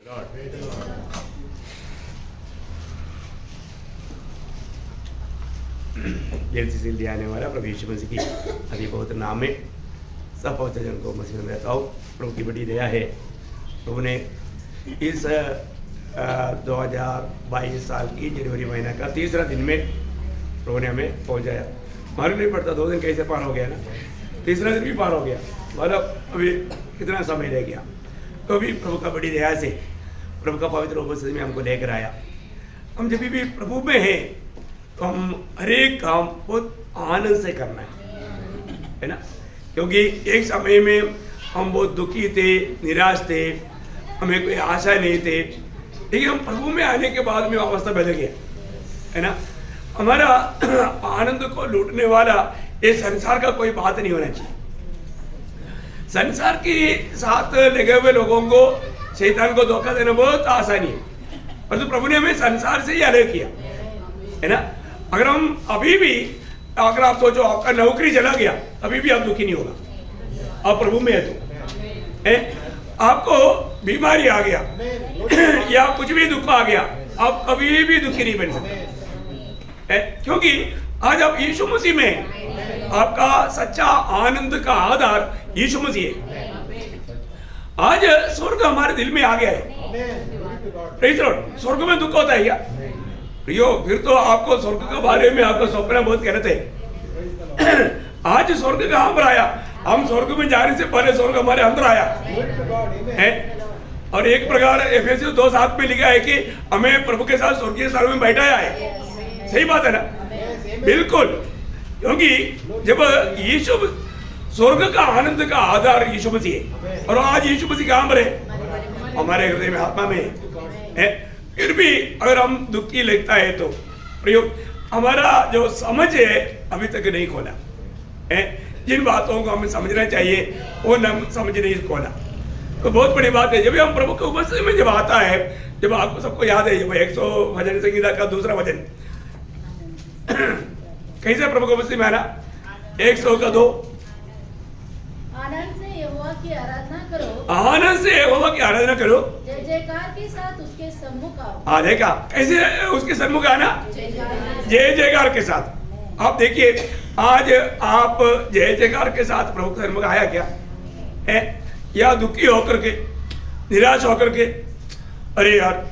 जल्दी से जल्दी आने वाला प्रभु यीशु मसीह की अभी बहुत नाम में सब पहुँचजन को मसीह में रहता हूँ। प्रभु की बड़ी दया है। प्रभु ने इस 2022 साल की जनवरी महीना का तीसरा दिन में प्रभु ने हमें पहुँचाया। मालूम नहीं पड़ता 2 दिन कैसे पार हो गया ना, तीसरा दिन भी पार हो गया, मतलब अभी कितना समय रह गया। तो अभी प्रभु का बड़ी दया से प्रभु का पवित्र उपस्थिति में हमको लेकर आया। हम जब भी प्रभु में हैं तो हम हर एक काम बहुत आनंद से करना है ना, क्योंकि एक समय में हम बहुत दुखी थे, निराश थे, हमें कोई आशा नहीं थे, लेकिन हम प्रभु में आने के बाद में अवस्था बदल गया है ना। हमारा आनंद को लूटने वाला ये संसार का कोई बात नहीं होना चाहिए। संसार के साथ लगे हुए लोगों को, शैतान को धोखा देना बहुत आसानी है, परंतु तो प्रभु ने हमें संसार से ही अलग किया है ना। अगर हम अभी भी, अगर आप सोचो आपका नौकरी चला गया अभी भी आप दुखी नहीं होगा, आप प्रभु में है तो आपको बीमारी आ गया या कुछ भी दुख आ गया, आप कभी भी दुखी नहीं बन सकते, क्योंकि आज आप यीशु मसीह में, आपका सच्चा आनंद का आधार यीशु मसीह है। आज स्वर्ग हमारे दिल में आ गया है। स्वर्ग में दुख होता है क्या प्रियो? फिर तो आपको स्वर्ग के बारे में आपको सपना बहुत कह रहे थे। आज स्वर्ग कहां पर आया? हम स्वर्ग में जाने से पहले स्वर्ग हमारे अंदर आया है। और एक प्रकार एफएसयू 2:7 में लिखा है कि हमें प्रभु के साथ स्वर्गीय स्थान में बैठाया है। सही बात है ना? बिल्कुल, क्योंकि जब यीशु, स्वर्ग का आनंद का आधार यीशु मसीह है, और आज यीशु मसीह कहां पर है? हमारे हृदय में, आत्मा में है। फिर भी अगर हम दुखी लगता है तो प्रयोग, हमारा जो समझ है अभी तक नहीं खोला है। जिन बातों को हमें समझना चाहिए वो न समझ नहीं खोला, तो बहुत बड़ी बात है। जब हम प्रभु के उपस्थिति में जब आता है, जब आपको सबको याद है, जब 100 भजन संगीता का दूसरा भजन कैसे प्रभु के उपस्थिति में आना, 100 का 2, आनंद से यहोवा की आराधना करो, आनंद से यहोवा की आराधना करो, जय जयकार के साथ उसके सम्मुख आओ। हाँ देखा कैसे उसके सन्मुख आना, जय जयकार के साथ। आप देखिए आज आप जय जयकार के साथ प्रभु के सन्मुख आया क्या है? या दुखी होकर के, निराश होकर के, अरे यार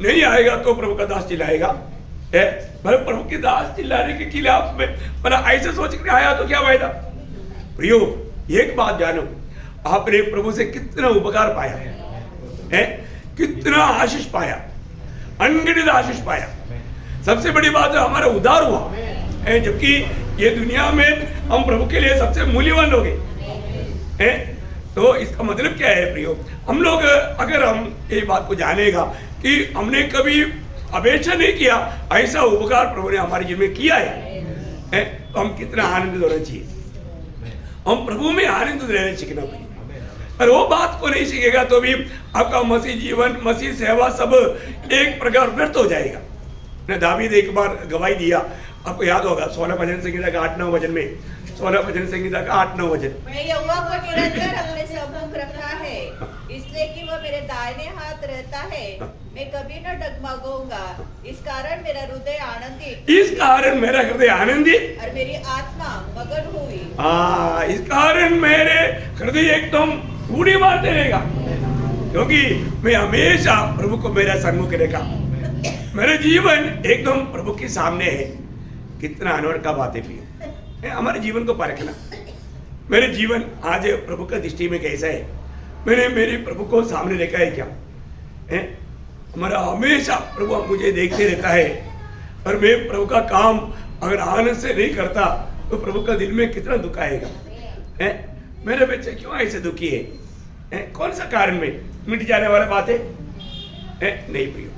नहीं आएगा तो प्रभु का दास चिल्लाएगा है, भले प्रभु के दास चिल्लाने के खिलाफ में, मतलब ऐसे सोच कर आया तो क्या फायदा? प्रियो एक बात जानो, आपने प्रभु से कितना उपकार पाया है, कितना आशीष पाया, अनगिनत आशीष पाया। सबसे बड़ी बात है हमारा उद्धार हुआ है, जबकि ये दुनिया में हम प्रभु के लिए सबसे मूल्यवान लोग हैं। तो इसका मतलब क्या है प्रियो? हम लोग अगर हम ये बात को जानेगा कि हमने कभी अपेक्षा नहीं किया, ऐसा उपकार प्रभु ने हमारे जीवन में किया है, तो हम कितना आनंदित होना चाहिए। हम प्रभु में आनंद रहने सीखना चाहिए। और वो बात को नहीं सीखेगा तो भी आपका मसीह जीवन, मसीह सेवा सब एक प्रकार व्यर्थ हो जाएगा ना। दावीद एक बार गवाही दिया, आपको याद होगा 16 भजन संगीता का 8-9 वचन में, 16 भजन संगीता का 8-9 वचन। मैं यहोवा को निरंतर अपने सम्मुख रखा है, इसलिए कि वह मेरे दाहिने हाथ रहता है, मैं कभी न डगमगाऊंगा। इस कारण मेरा हृदय आनंदित, इस कारण मेरा हृदय आनंदित और मेरी आत्मा मगन हुई। इस कारण मेरे हृदय एकदम बूढ़ी मारते रहेगा, क्योंकि मैं हमेशा प्रभु को मेरा सन्मुख देखा, मेरा जीवन एकदम प्रभु के सामने है। कितना अनवर का बात है हमारे जीवन को परखना। मेरे जीवन आज प्रभु का दृष्टि में कैसा है? मैंने मेरे प्रभु को सामने देखा है क्या है? हमारा हमेशा प्रभु मुझे देखते रहता है, और मैं प्रभु का काम अगर आनंद से नहीं करता तो प्रभु का दिल में कितना दुख आएगा है? मेरे बच्चे क्यों ऐसे दुखी है? कौन सा कारण में मिट जाने वाला बात है? नहीं प्रियो,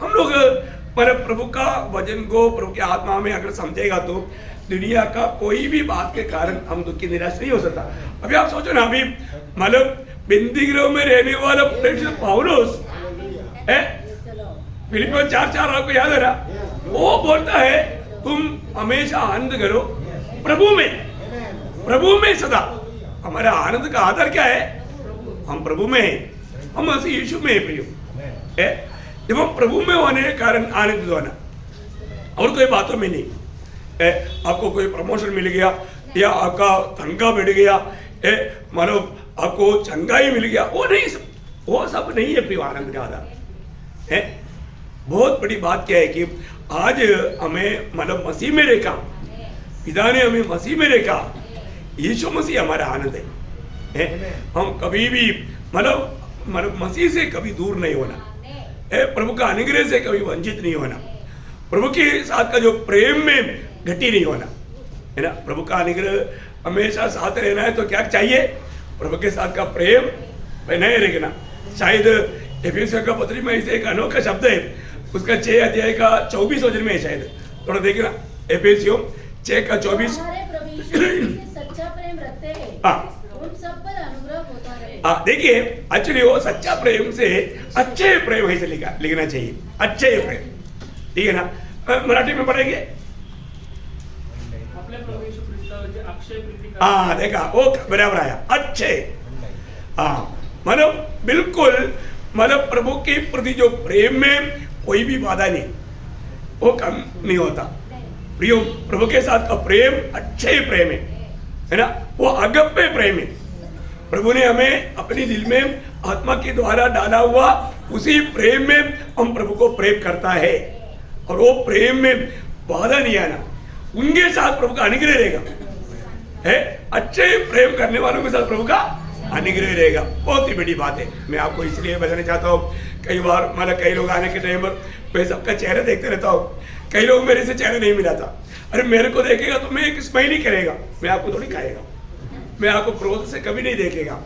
हम लोग पर प्रभु का वचन को प्रभु की आत्मा में अगर समझेगा तो दुनिया का कोई भी बात के कारण हम दुखी निराश नहीं हो सकता। अभी आप सोचो ना, अभी मतलब बंदी गृह में रहने वाला पौलुस है, फिलिपियों 4:4 आपको याद है ना? वो बोलता है तुम हमेशा आनंद करो प्रभु में सदा। हमारा आनंद का आधार क्या है? हम प्रभु में हैं, हम मसीह यीशु में हैं प्रियो है। जब हम प्रभु में होने के कारण आनंदित होना, और कोई बातों में नहीं है। आपको कोई प्रमोशन मिल गया या आपका तनख्वाह बढ़ गया है, मानो आपको चंगाई मिल गया, वो सब नहीं है प्रिय आनंद का आधार है। बहुत बड़ी बात क्या है कि आज हमें मतलब मसीह में रेखा, पिता ने हमें मसीह में रेखा, यीशु मसीह हमारा आनंद है। हम कभी भी मतलब मसीह से कभी दूर नहीं होना है, प्रभु का अनुग्रह से कभी वंचित नहीं होना, प्रभु के साथ का जो प्रेम में घटी नहीं होना है ना। प्रभु का अनुग्रह हमेशा साथ रहना है तो क्या चाहिए? प्रभु के साथ का प्रेम बनाए रखना। शायद एफेसियों का पत्री में इसे एक अनोखा शब्द है, उसका 6 अध्याय का 24 वचन में है, शायद थोड़ा देखना। एफेसियों 6 का 24। हमारे प्रभु यीशु मसीह से सच्चा प्रेम रखते हैं, उन सब पर अनुग्रह होता रहे। देखिए एक्चुअली वो सच्चा प्रेम से अच्छे प्रेम ऐसे लिखना चाहिए, अच्छे प्रेम, ठीक है ना। मराठी में पढ़ेंगे। हाँ देखा, वो बराबर आया, अच्छे। हाँ मतलब बिल्कुल, मतलब प्रभु के प्रति जो प्रेम में कोई भी बाधा नहीं, वो कम नहीं होता। प्रियो प्रभु के साथ का प्रेम अच्छे प्रेम है ना, वो अगप्य प्रेम है। प्रभु ने हमें अपने दिल में आत्मा के द्वारा डाला हुआ उसी प्रेम में हम प्रभु को प्रेम करता है, और वो प्रेम में बाधा नहीं आना, उनके साथ प्रभु का अनुग्रह रहेगा है। अच्छे प्रेम करने वालों के साथ प्रभु का अनुग्रह रहेगा, बहुत ही बड़ी बात है। मैं आपको इसलिए बताना चाहता हूँ, कई बार मतलब कई लोग आने के टाइम पर मैं सबका चेहरा देखते रहता हूँ, कई लोग मेरे से चेहरा नहीं मिलाता। अरे मेरे को देखेगा तो मैं एक स्माइल ही करेगा, मैं आपको थोड़ी खाएगा, मैं आपको क्रोध से कभी नहीं देखेगा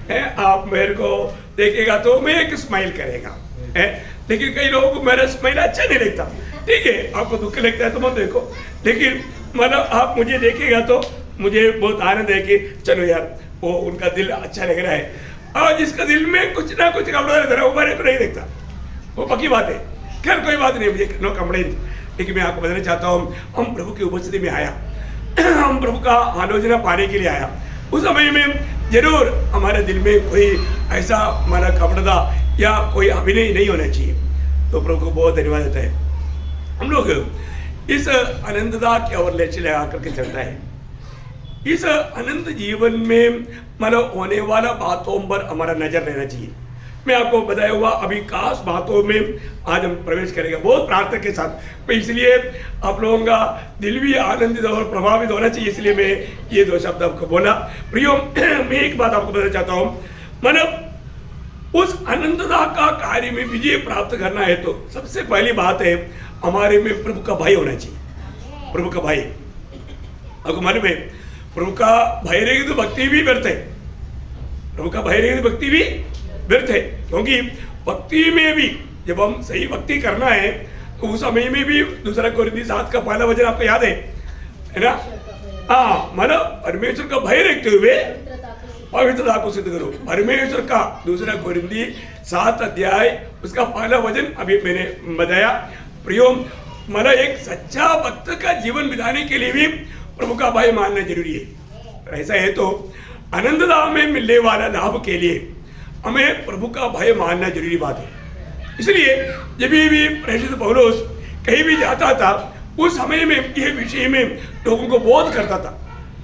है। आप मेरे को देखेगा तो मैं एक स्माइल करेगा है। लेकिन कई लोगों को मेरा स्माइल अच्छा नहीं लगता, ठीक है, आपको दुख लगता है तो मत देखो, लेकिन मतलब आप मुझे देखेगा तो मुझे बहुत आनंद है कि चलो यार वो उनका दिल अच्छा लग रहा है। और जिसका दिल में कुछ ना कुछ कपड़ा रहता है वो मेरे को नहीं देखता, वो पक्की बात है। खैर कोई बात नहीं, मुझे नो कंप्लेंट, लेकिन मैं आपको बताना चाहता हूँ, हम प्रभु की उपस्थिति में आया, हम प्रभु का आलोचना पाने के लिए आया, उस समय में जरूर हमारे दिल में कोई ऐसा हमारा कपड़ा या कोई अभिनय नहीं होना चाहिए। तो प्रभु को बहुत धन्यवाद देता है। हम लोग इस आनंदता की ओर ले चले आकर के चलता है। इस अनंत जीवन में मतलब होने वाला बातों पर हमारा नजर रहना चाहिए। मैं आपको बताया हुआ अभी खास बातों में आज हम प्रवेश करेंगे बहुत प्रार्थना के साथ। मैं इसलिए आप लोगों का दिल भी आनंदित और प्रभावित होना चाहिए, इसलिए मैं ये 2 शब्द आपको बोला। प्रियो मैं एक बात आपको बताना चाहता हूँ, मतलब उस अनंतता का कार्य में विजय प्राप्त करना है तो सबसे पहली बात है हमारे में प्रभु का भय होना चाहिए। प्रभु का भय, अगर हमारे में प्रभु का भय रहेगी तो भक्ति भी व्यर्थ है, प्रभु का भय रहेगी तो भक्ति भी व्यर्थ है। क्योंकि भक्ति में भी जब हम सही भक्ति करना है तो उस समय में भी 2 कोरिन्थियों 7 का पहला वचन आपको याद है ना। हाँ मतलब परमेश्वर का भय रखते हुए पवित्रता को सिद्ध करो। परमेश्वर का 2 कोरिन्थियों 7 अध्याय उसका पहला वचन अभी मैंने बताया। प्रियो मतलब एक सच्चा भक्त का जीवन बिताने के लिए भी प्रभु का भय मानना जरूरी है। ऐसा है तो आनंदता में मिलने वाला लाभ के लिए हमें प्रभु का भय मानना जरूरी बात है। इसलिए जब भी प्रेषित पौलुस कहीं भी जाता था उस समय में ये विषय में लोगों को बोध करता था,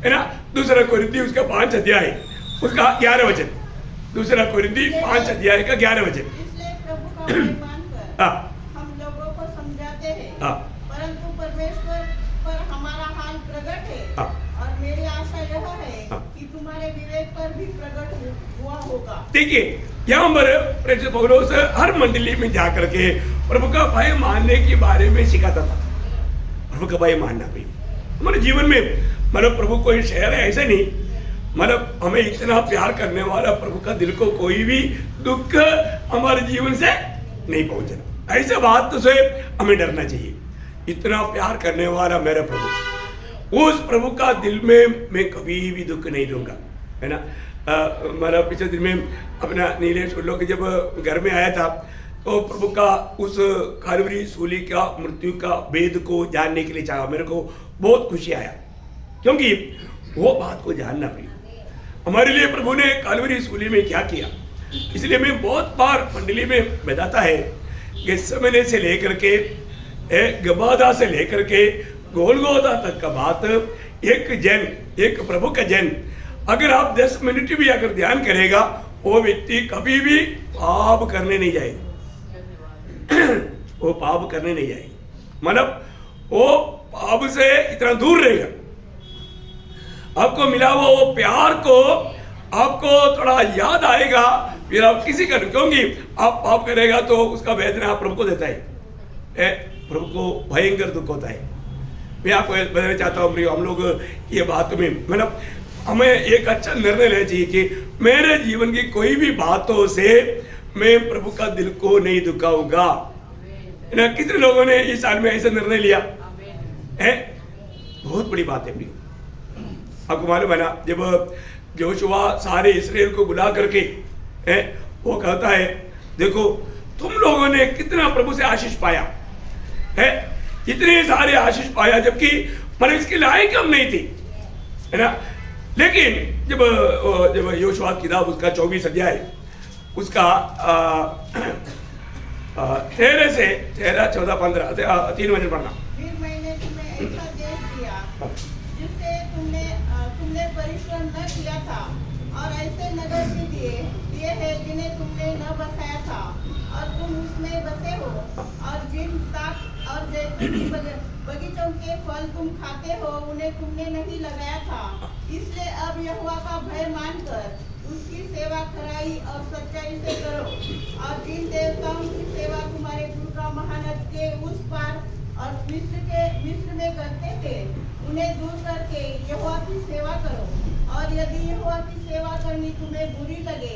है ना। 2 कोरिन्थियों उसका 5 अध्याय उसका 11 वचन, 2 कोरिन्थियों 5 अध्याय का 11 वचन। इसलिए प्रभु का भय मानकर हम लोगों को समझाते हैं, परंतु परमेश्वर पर हमारा हाल प्रकट है, और मेरी आशा यह है कि तुम्हारे विवेक पर भी प्रकट हुआ होगा। देखिए यहाँ पर प्रेषित पौलुस हर मंडली में जाकर के प्रभु का भय मानने के बारे में सिखाता था। प्रभु का भय मानना भी हमारे जीवन में मतलब प्रभु कोई शहर है ऐसा नहीं, मतलब हमें इतना प्यार करने वाला प्रभु का दिल को कोई भी दुख हमारे जीवन से नहीं पहुंचना, ऐसा बात से हमें डरना चाहिए। इतना प्यार करने वाला मेरा प्रभु, उस प्रभु का दिल में मैं कभी भी दुख नहीं दूंगा, है ना। मेरा पिछले दिन में अपना नीलेश उल्लो के जब घर में आया था तो प्रभु का उस कालवरी सूली का मृत्यु का वेद को जानने के लिए चाहा। मेरे को बहुत खुशी आया क्योंकि वो बात को जानना भी हमारे लिए प्रभु ने कालवरी सूली में क्या किया। इसलिए मैं बहुत बार मंडली में बताता है गेत्सेमने से लेकर के गबादा से लेकर के गोलगोथा तक का बात, एक प्रभु का जन अगर आप 10 मिनट भी अगर ध्यान करेगा, वो व्यक्ति कभी भी पाप करने नहीं जाएगा। वो पाप करने नहीं जाएगी, मतलब वो पाप से इतना दूर रहेगा। आपको मिला हुआ वो प्यार को आपको थोड़ा याद आएगा, फिर आप किसी का, क्योंकि आप पाप करेगा तो उसका वेदना आप प्रभु को देता है, प्रभु को भयंकर दुख होता है। मैं आपको बताना चाहता हूँ, हम लोग ये बात में मतलब हमें एक अच्छा निर्णय लेना चाहिए कि मेरे जीवन की कोई भी बातों से मैं प्रभु का दिल को नहीं दुखाऊंगा। कितने लोगों ने इस साल में ऐसा निर्णय लिया है? बहुत बड़ी बात है। आपको मालूम है ना, जब यहोशुआ सारे इस्राएल को बुला करके वो कहता है, देखो तुम लोगों ने कितना प्रभु से आशीष पाया है, इतने सारे आशीष पाया, जबकि मतलब इसके लायक हम नहीं थे, है ना। लेकिन जब यहोशुआ की किताब उसका 24 अध्याय उसका 13 से 13, 14, 15 3 वचन पढ़ना। फिर मैंने तुम्हें ऐसा देश दिया जिससे तुमने परिश्रम न किया था, और ऐसे नगर भी दिए हैं जिन्हें तुमने न बसाया था, और तुम उसमें बसे हो, और जिन ताक और जैतून की बगीचों के फल तुम खाते हो उन्हें तुमने नहीं लगाया था। इसलिए अब यहोवा का भय मानकर उसकी सेवा खराई और सच्चाई से करो, और जिन देवताओं की सेवा तुम्हारे पूर्व महानद के उस पार और मिस्र में करते थे उन्हें दूर करके यहोवा की सेवा करो। और यदि यहोवा की सेवा करनी तुम्हें बुरी लगे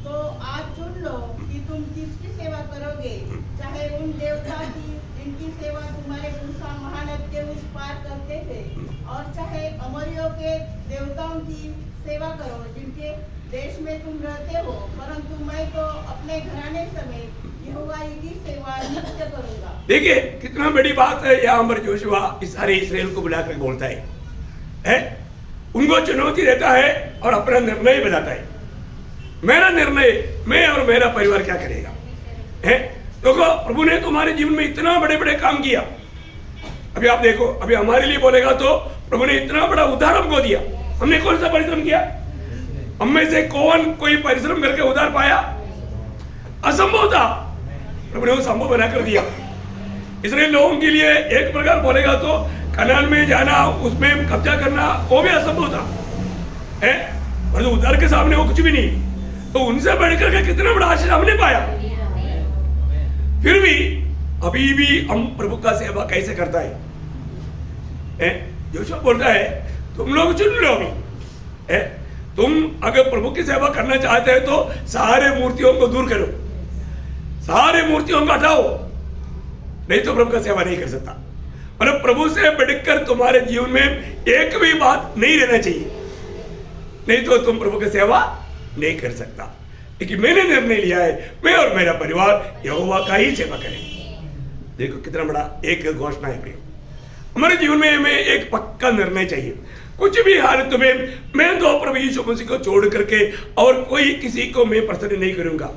तो आज चुन लो कि तुम किसकी सेवा करोगे, चाहे उन देवता की जिनकी सेवा तुम्हारे पुरखा महानद के उस पार करते थे, और चाहे अमरियों के देवताओं की सेवा करो जिनके देश में तुम रहते हो, परंतु मैं तो अपने घराने समेत यहोवा की सेवा नित्य करूंगा। देखिए कितना बड़ी बात है। यहाँ पर यहोशुआ इस सारे इस्राएल को बुलाकर बोलता है, उनको चुनौती देता है और अपना निर्णय बताता है। मेरा निर्णय, मैं और मेरा परिवार क्या करेगा, है? तो प्रभु ने तुम्हारे जीवन में इतना बड़े बड़े काम किया। अभी आप देखो, अभी हमारे लिए बोलेगा तो प्रभु ने इतना बड़ा उद्धार हमको दिया। हमने कौन सा परिश्रम किया? हम में से कौन कोई परिश्रम करके उद्धार पाया? असंभव था, प्रभु ने वो संभव बना कर दिया। इसलिए लोगों के लिए एक प्रकार बोलेगा तो कनान में जाना, उसमें कब्जा करना, वो भी असंभव था, है? पर उद्धार के सामने वो कुछ भी नहीं। तो उनसे बढ़कर के कितना बड़ा आशीष हमने पाया। फिर भी अभी भी हम प्रभु का सेवा कैसे करता है? यहोशुआ बोलता है तुम लोग चुन लो अभी, तुम अगर प्रभु की सेवा करना चाहते हैं तो सारे मूर्तियों को दूर करो, सारे मूर्तियों को हटाओ, नहीं तो प्रभु का सेवा नहीं कर सकता। मतलब प्रभु से बढ़कर तुम्हारे जीवन में एक भी बात नहीं रहना चाहिए, नहीं तो तुम प्रभु की सेवा नहीं कर सकता। लेकिन मैंने निर्णय लिया है, मैं और मेरा परिवार यहोवा का ही सेवा करें। देखो कितना बड़ा एक घोषणा है प्रिय। हमारे जीवन में हमें एक पक्का निर्णय चाहिए। कुछ भी हालत में मैं तो प्रभु यीशु मसीह को छोड़ करके और कोई किसी को मैं प्रसन्न नहीं करूंगा।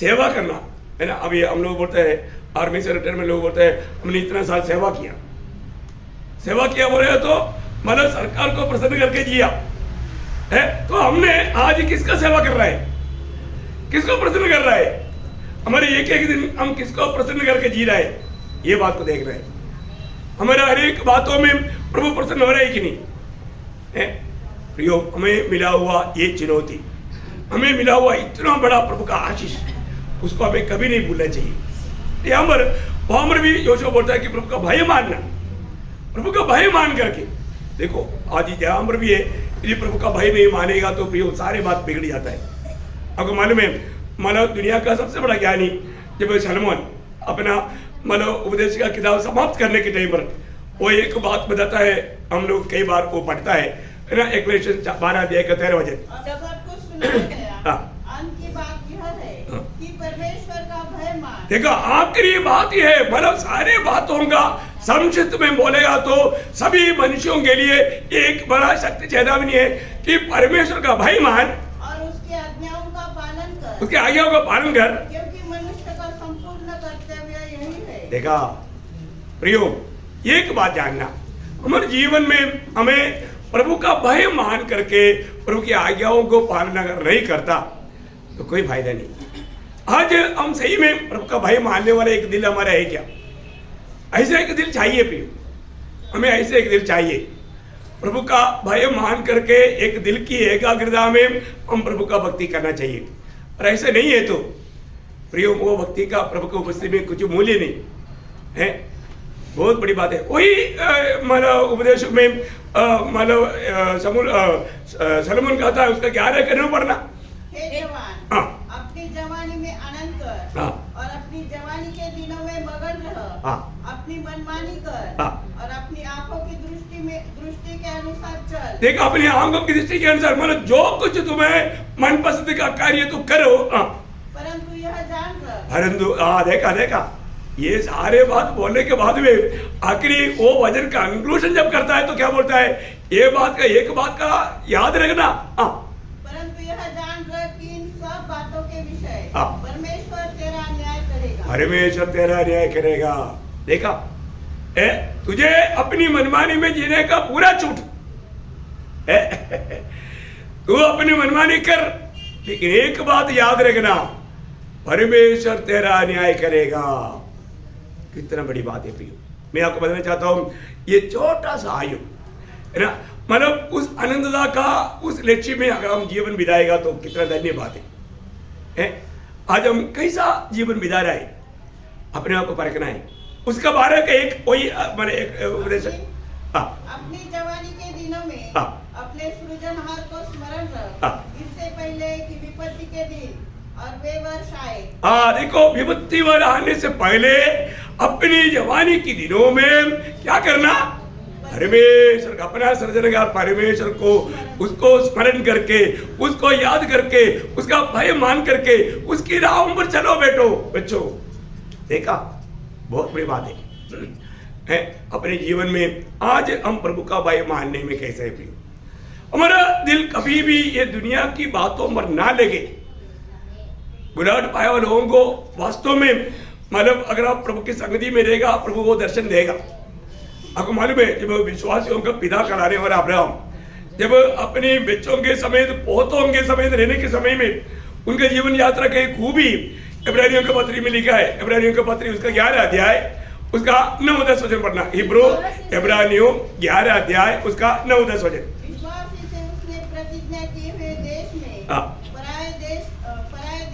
सेवा करना है ना। अभी हम लोग बोलते हैं, आर्मी से रिटायरमेंट लोग बोलते हैं हमने इतना साल सेवा किया बोले तो मतलब सरकार को प्रसन्न करके जिया है। तो हमने आज किसका सेवा कर रहा है, किसको प्रसन्न कर रहा है? हमारे एक एक दिन हम किसको प्रसन्न करके जी रहे हैं, ये बात को देख रहे हैं। हमारे हर एक बातों में प्रभु प्रसन्न हो रहा है कि नहीं है? प्रियो, हमें मिला हुआ ये चुनौती, हमें मिला हुआ इतना बड़ा प्रभु का आशीष, उसको हमें कभी नहीं भूलना चाहिए। वहां पर भी यहोशुआ बोलता है कि प्रभु का भय मानना, प्रभु का भय मान करके देखो। आज यहाँ पर भी है, यदि प्रभु का भय नहीं मानेगा तो प्रियो सारे बात बिगड़ जाता है। आपको मालूम है, मानव दुनिया का सबसे बड़ा ज्ञानी जब सलमोन अपना मानव उपदेश का किताब समाप्त करने के टाइम पर वो एक बात बताता है, हम लोग कई बार वो पढ़ता है ना, 1 12 अध्याय का 13 वचन। देखो आखिरी बात यह है, मतलब सारे बातों का संक्षिप्त में बोलेगा तो सभी मनुष्यों के लिए एक बड़ा शक्ति चेतावनी है कि परमेश्वर का भय मान और उसके आज्ञाओं का पालन कर, उसके आज्ञाओं का पालन कर, क्योंकि मनुष्य का संपूर्ण पूर्ण कर्तव्य यही है। देखा प्रियो, एक बात जानना, हमारे जीवन में हमें प्रभु का भय मान करके प्रभु की आज्ञाओं को पालना अगर नहीं करता तो कोई फायदा नहीं। आज हम सही में प्रभु का भय मानने वाला एक दिल हमारा है क्या? ऐसा एक दिल चाहिए प्रियो, हमें ऐसे एक दिल चाहिए। प्रभु का भय मान करके एक दिल की एकाग्रता में हम प्रभु का भक्ति करना चाहिए। और ऐसे नहीं है तो प्रियो, वो भक्ति का प्रभु की उपस्थिति में कुछ मूल्य नहीं है। बहुत बड़ी बात है। वही मतलब उपदेश में मतलब सलोमन कहता है उसका ग्यारह करना पड़ना। हे जवान, हाँ। अपनी जवानी में आनंद कर, हाँ। और अपनी जवानी के दिनों में मगन रह, हाँ। अपनी मनमानी कर, हाँ। और अपनी आंखों की दृष्टि के अनुसार चल। देखो, अपनी आंखों की दृष्टि के अनुसार मतलब जो कुछ तुम्हें मनपसंद का कार्य तो करो। परंतु यह जान कर, परंतु देखा ये सारे बात बोलने के बाद में आखिरी वो वचन का कंक्लूजन जब करता है तो क्या बोलता है? ये बात का एक बात का याद रखना। परंतु यह जान कर कि इन सब बातों के विषय परमेश्वर तेरा न्याय करेगा। परमेश्वर तेरा न्याय करेगा। देखा, तुझे अपनी मनमानी में जीने का पूरा छूट। तू अपनी मनमानी कर, लेकिन एक बात याद रखना, परमेश्वर तेरा न्याय करेगा। कितना बड़ी बात है प्रियो। मैं आपको बताना चाहता हूं, ये छोटा सा आयु है ना, मतलब उस आनंददा का उस लक्ष्य में अगर हम जीवन बिताएगा तो कितना धन्य बात है। आज हम कैसा जीवन बिता रहे हैं, अपने आप को परखना है। उसका बारे का एक वही मैंने एक उपदेश। अपनी जवानी के दिनों में अपने सृजनहार को स्मरण रख, इससे पहले कि विपत्ति के दिन और वे वर्ष आए। देखो, विपत्ति वाला आने से पहले अपनी जवानी के दिनों में क्या करना? परमेश्वर का अपना सृजनहार परमेश्वर को उसको स्मरण करके, उसको याद करके, उसका भय मान करके उसकी राहों पर चलो बेटो बच्चों। देखा, बहुत बड़ी बात है अपने जीवन में। आज हम प्रभु का भय मानने में कैसे है प्रिय? हमारा दिल कभी भी ये दुनिया की बातों पर ना लगे। बुलाहट पाए हुए लोगों को वास्तव में मतलब अगर आप प्रभु की संगति में रहेगा, प्रभु को दर्शन देगा। आपको मालूम है, जब विश्वासियों का पिता कराने वाला अब्राहम जब अपने बच्चों के समेत पोतों के समेत रहने के समय में उनके जीवन यात्रा की खूबी इब्रानियों के पत्री में लिखा है। इब्रानियों के पत्री उसका 11 अध्याय उसका 9-10 वचन पढ़ना। हिब्रू इब्रानियों 11 अध्याय उसका 9-10 वचन। विश्वासी से उसने प्रतिज्ञा किए हुए देश में पराये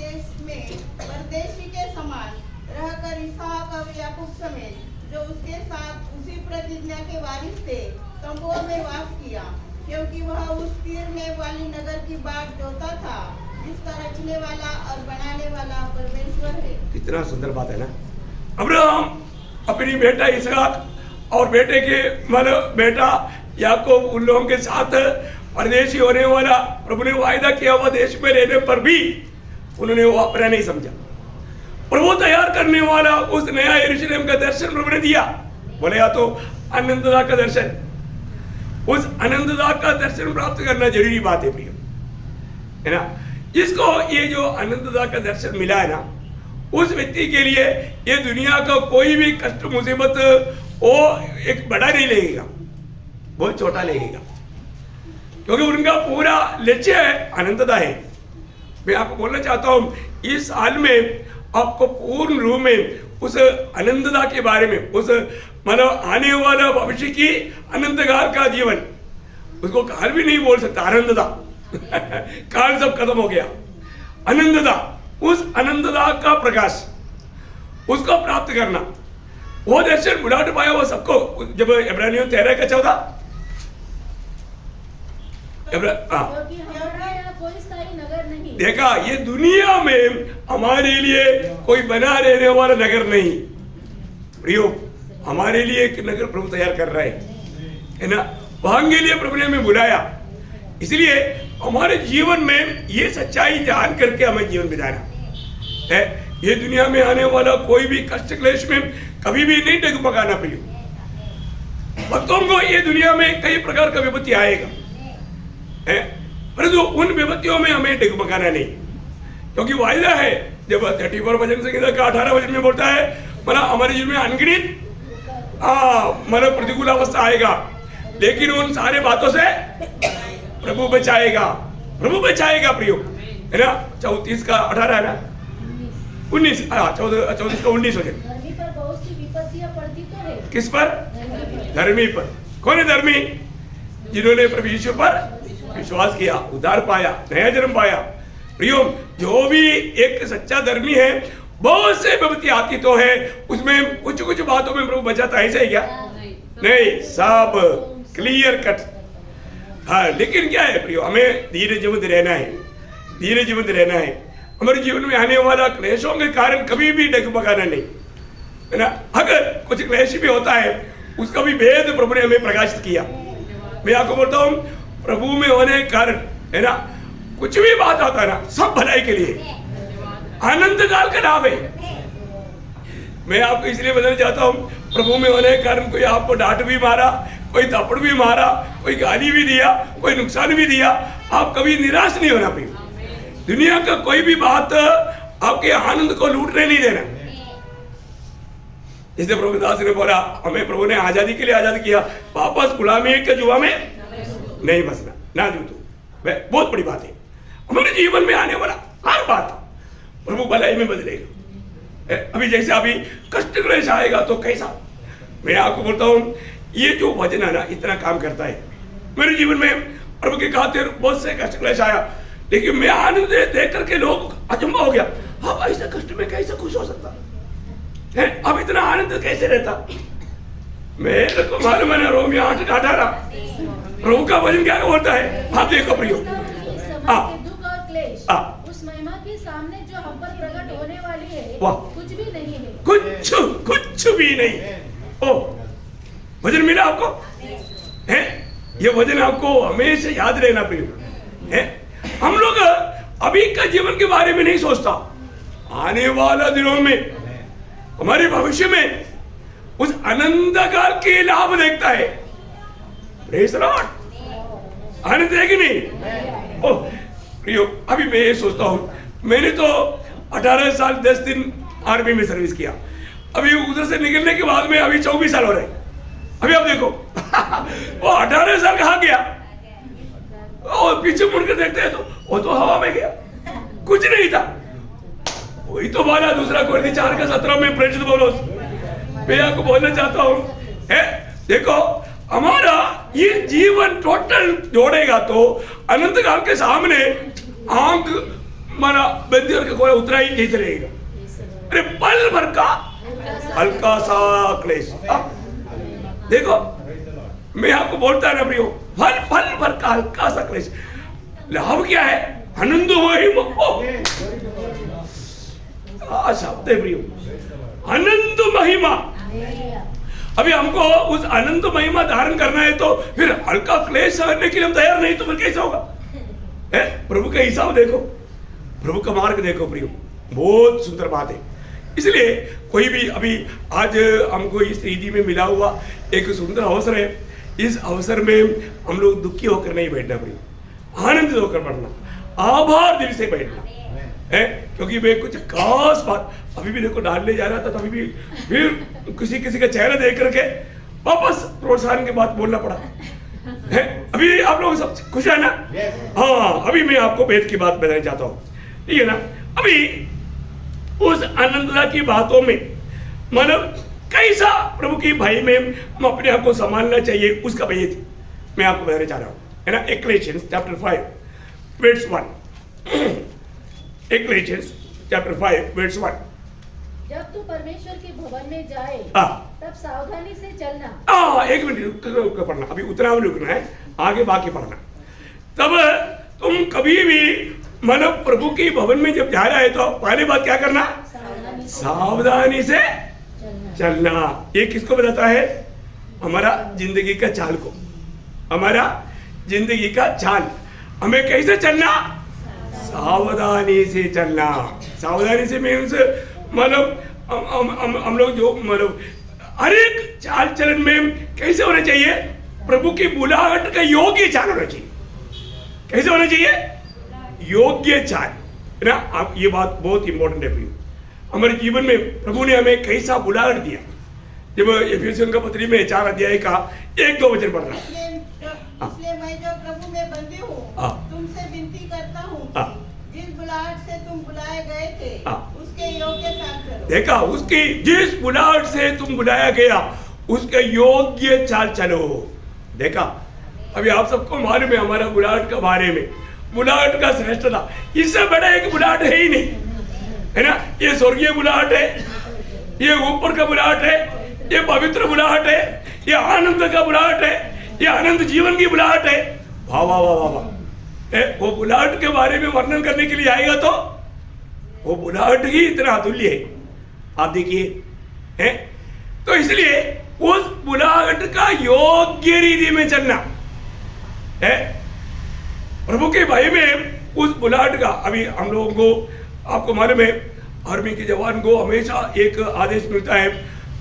देश में परदेशी के समान रहकर इसहाक और याकूब समेत जो उसके साथ उसी प्रतिज्ञा के वारिस थे तंबुओं में वास किया, क्योंकि वह उस तीरने वाली नगर की बाट जोता था जिसका रचने वाला और बनाने वाला परमेश्वर है। कितना सुंदर बात है ना। अब्राहम अपनी बेटा इसहाक और बेटे के मतलब बेटा याकूब उन लोगों के साथ परदेशी होने वाला प्रभु ने वायदा किया हुआ देश में रहने पर भी उन्होंने वो अपना नहीं समझा। प्रभु तैयार करने वाला उस नया यरूशलेम का दर्शन प्रभु ने दिया। बोले या तो आनंददा का दर्शन, उस आनंददा का दर्शन प्राप्त करना जरूरी बात है प्रिय, है ना। जिसको ये जो आनंददा का दर्शन मिला है ना, उस व्यक्ति के लिए ये दुनिया का कोई भी कष्ट मुसीबत वो एक बड़ा नहीं लगेगा, बहुत छोटा लगेगा, क्योंकि उनका पूरा लक्ष्य है आनंददा है। मैं आपको बोलना चाहता हूं, इस साल में आपको पूर्ण रूप में उस आनंददा के बारे में, उस मतलब आने वाला भविष्य की आनंदगार का जीवन, उसको काल भी नहीं बोल सकता आनंददा काल सब खत्म हो गया। आनंददा, उस आनंददा का प्रकाश उसको प्राप्त करना, वो दर्शन बुलाट पाया वो सबको। जब इब्रानियों 13 का 14 देखा, ये दुनिया में हमारे लिए कोई बना रहने वाला नगर नहीं प्रियो, हमारे लिए एक नगर प्रभु तैयार कर रहा है ना। वहां के लिए प्रभु ने हमें बुलाया, इसलिए हमारे जीवन में ये सच्चाई जान करके हमें जीवन बिताना है। ये दुनिया में आने वाला कोई भी कष्ट क्लेश में कभी भी नहीं डगमगाना प्रियो। भक्तों को ये दुनिया में कई प्रकार का विपत्ति आएगा है, परंतु उन विपत्तियों में हमें डगमगाना नहीं, क्योंकि वायदा है जब 34 वचन संहिता का 18 वचन में बोलता है मतलब हमारे जीवन में अनगिनत मतलब प्रतिकूल अवस्था आएगा, लेकिन उन सारे बातों से प्रभु बचाएगा, प्रभु बचाएगा प्रियो, है ना। 34 का 18 है ना, 19 34 का 19 वचन। धर्मी पर बहुत सी विपत्तियां पड़ती तो है। किस पर? धर्मी पर। कौन है धर्मी? जिन्होंने प्रभु यीशु पर विश्वास किया, उद्धार पाया, नया जन्म पाया। प्रियो, जो भी एक सच्चा धर्मी है, बहुत से विपत्ति आती तो है, उसमें कुछ कुछ बातों में प्रभु बचाता है, ऐसा ही क्या? नहीं, सब क्लियर कट। हाँ, लेकिन क्या है प्रियो, हमें धीरे जीवित रहना है, धीरे जीवित रहना है। हमारे जीवन में आने वाला क्लेशों के कारण कभी भी डगमगाना नहीं, है ना। अगर कुछ क्लेश भी होता है, उसका भी भेद प्रभु ने हमें प्रकाशित किया। मैं आपको बोलता हूँ, प्रभु में होने के कारण, है ना, कुछ भी बात आता है ना, सब भलाई के लिए, आनंद काल का लाभ है। मैं आपको इसलिए बताना चाहता हूँ, प्रभु में होने के कारण कोई आपको डांट भी मारा, कोई थप्पड़ भी मारा, कोई गाली भी दिया, कोई नुकसान भी दिया, आप कभी निराश नहीं होना प्रिय। दुनिया का कोई भी बात आपके आनंद को लूटने नहीं देना। इसलिए प्रभु दास ने बोला, हमें प्रभु ने आजादी के लिए आजाद किया, वापस गुलामी के जुआ में नहीं बसना, ना जूतू। बहुत बड़ी बात है। हमारे जीवन में आने वाला हर बात प्रभु भलाई में बदलेगा। अभी जैसे अभी कष्ट क्लेश आएगा तो कैसा, मैं आपको बोलता हूँ, ये जो वचन है ना, इतना काम करता है। मेरे जीवन में प्रभु के खातिर बहुत से कष्ट क्लेश आया, लेकिन मैं आनंद देख करके लोग अचंभा हो गया, अब ऐसे कष्ट में कैसे खुश हो सकता है, अब इतना आनंद कैसे रहता। मेरे को मालूम है ना, रोमियो 8:18 प्रभु का वचन क्या बोलता है, आप देखो प्रियो। दुख और क्लेश उस महिमा के सामने जो हम पर प्रकट होने वाली है, कुछ भी नहीं है, कुछ भी नहीं। ओ, वचन मिला आपको है, ये वचन आपको हमेशा याद रहना प्रियो है। हम लोग अभी का जीवन के बारे में नहीं सोचता, आने वाला दिनों में, हमारे भविष्य में उस आनंद काल के लाभ देखता है। प्रेज़ द लॉर्ड, आनंद है कि नहीं? ओह प्रियो, अभी मैं ये सोचता हूँ, मैंने तो 18 साल 10 दिन आर्मी में सर्विस किया, अभी उधर से निकलने के बाद में अभी 24 साल हो रहे। अभी आप देखो वो 18 साल कहाँ गया, और पीछे मुड़कर देखते हैं तो वो तो हवा में गया, कुछ नहीं था। वही तो बोला दूसरा कोरिन्थी 4:17 में, प्रेरित पौलुस, मैं आपको बोलना चाहता हूँ है, देखो हमारा ये जीवन टोटल जोड़ेगा तो अनंत काल के सामने आंख माना बंदी करके कोई उतरा ही नहीं रहेगा। अरे पल भर का हल्का सा क्लेश, देखो मैं आपको बोलता है ना प्रियो, पल भर का हल्का सा क्लेश, लाभ क्या है? आनंद शब्द है प्रियो, आनंद महिमा। अभी हमको उस आनंद महिमा धारण करना है तो फिर हल्का क्लेश सहने के लिए हम तैयार नहीं, तो फिर कैसा होगा? प्रभु का हिसाब देखो, प्रभु का मार्ग देखो प्रियो, बहुत सुंदर बात है। इसलिए कोई भी अभी आज हमको इस स्थिति में मिला हुआ एक सुंदर अवसर है, इस अवसर में हम लोग दुखी होकर नहीं बैठना प्रियो, आनंदित होकर बढ़ना, आभार दिल से बैठना है। क्योंकि मैं कुछ खास बात अभी भी देखो डालने जा रहा था, तो अभी भी फिर किसी का चेहरा देख करके वापस प्रोत्साहन की बात बोलना पड़ा है। अभी आप लोग सब खुश है ना? हाँ, अभी मैं आपको वेद की बात बताना चाहता हूँ, ठीक है ना। अभी उस आनंदता की बातों में मतलब कैसा प्रभु की भाई में हम अपने आप को संभालना चाहिए, उसका भेद मैं आपको बताना चाह रहा हूँ, है ना। Ecclesiastes chapter 5 verse 1, Ecclesiastes chapter 5 verse 1। जब तू परमेश्वर के भवन में जाए तब सावधानी से चलना। एक मिनट रुक पढ़ना, अभी उतना भी रुकना है, आगे बाकी पढ़ना। तब तुम कभी भी मतलब प्रभु के भवन में जब जा रहा है तो पहले बात क्या करना? सावधानी से चलना। ये किसको बताता है? हमारा जिंदगी का चाल को, हमारा जिंदगी का चाल, हमें कैसे चलना? सावधानी से चलना। सावधानी से मीन्स मतलब हम लोग जो मतलब हर एक चाल चलन में कैसे होना चाहिए? प्रभु की बुलाहट का योग्य चाल होना चाहिए। कैसे होना चाहिए? योग्य चाल, है ना। आप ये बात बहुत इंपॉर्टेंट है प्रियो। हमारे जीवन में प्रभु ने हमें कैसा बुलाहट दिया। जब एफिसियों का पत्री में 4 अध्याय का 1-2 वचन पढ़ रहा, इसलिए मैं जो प्रभु में बंदी हूँ तुमसे विनती करता हूँ जिस बुलाहट से तुम बुलाए गए थे उसके योग्य चाल चलो। देखा, उसकी जिस बुलाहट से तुम बुलाया गया उसके योग्य चाल चलो। देखा, अभी आप सबको मालूम है हमारा बुलाहट के बारे में, बुलाहट का श्रेष्ठता, इससे बड़ा एक बुलाहट है ही नहीं, है ना। ये स्वर्गीय बुलाहट है, ये ऊपर का बुलाहट है, ये पवित्र बुलाहट है, ये आनंद का बुलाहट है, ये आनंद जीवन की बुलाहट है। वाह वाह वाह वाह वाह। वो बुलाहट के बारे में वर्णन करने के लिए आएगा तो वो बुलाहट ही इतना अतुल्य है। आप देखिए, है तो इसलिए उस बुलाहट का योग्य रीति में चलना है। प्रभु के भय में उस बुलाहट का, अभी हम लोगों को आपको मालूम है आर्मी के जवान को हमेशा एक आदेश मिलता है,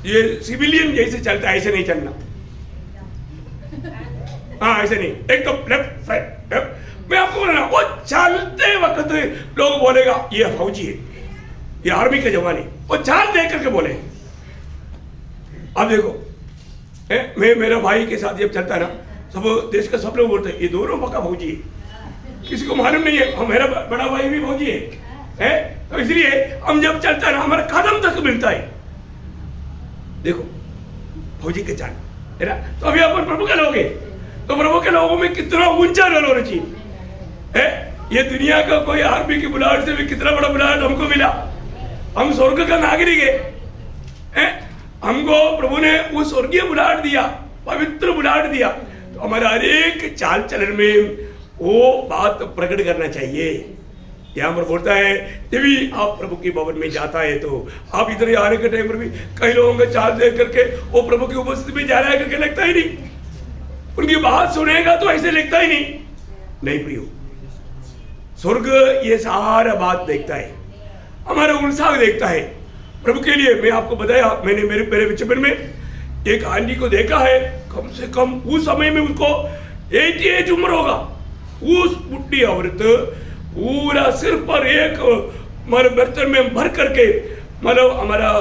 ये सिविलियन जैसे चलता है ऐसे नहीं चलना। हाँ ऐसे नहीं, एकदम लेफ्ट राइट लेफ्ट। मैं आपको बोल रहा हूं, वो चलते वक्त लोग बोलेगा ये फौजी है, ये आर्मी के जवान है, वो चाल देख करके बोले। अब देखो, मैं मेरा भाई के साथ जब चलता है ना, सब देश का सब लोग बोलते हैं ये दोनों पक्का फौजी है। किसी को मालूम नहीं है मेरा बड़ा भाई भी फौजी है, तो इसलिए हम जब चलता है ना हमारा कदम तक मिलता है। देखो फौजी के चाल है ना। तो अभी अपन प्रभु के लोग हैं, तो प्रभु के लोगों में कितना ऊंचा रोल होना चाहिए है। ये दुनिया का कोई आर्मी की बुलाहट से भी कितना बड़ा बुलाहट हमको मिला। हम स्वर्ग का नागरिक है, हमको प्रभु ने वो स्वर्गीय बुलाहट दिया, पवित्र बुलाहट दिया। तो हमारा हर एक चाल चलन में वो बात प्रकट करना चाहिए। यहाँ पर बोलता है जब भी आप प्रभु के भवन में जाता है तो आप इधर आने के टाइम पर भी कई लोगों का चाल देख करके वो प्रभु की उपस्थिति में जा रहा है करके लगता ही नहीं, उनकी बात सुनेगा तो ऐसे लगता ही नहीं प्रियो। स्वर्ग ये सारा बात देखता है, हमारा उत्साह देखता है प्रभु के लिए। मैं आपको बताया, मैंने मेरे बचपन में एक आंटी को देखा है, कम से कम उस समय में उसको 88 उम्र होगा। उस बुढ़ी औरत पूरा सिर पर एक मतलब बर्तन में भर करके, मतलब हमारा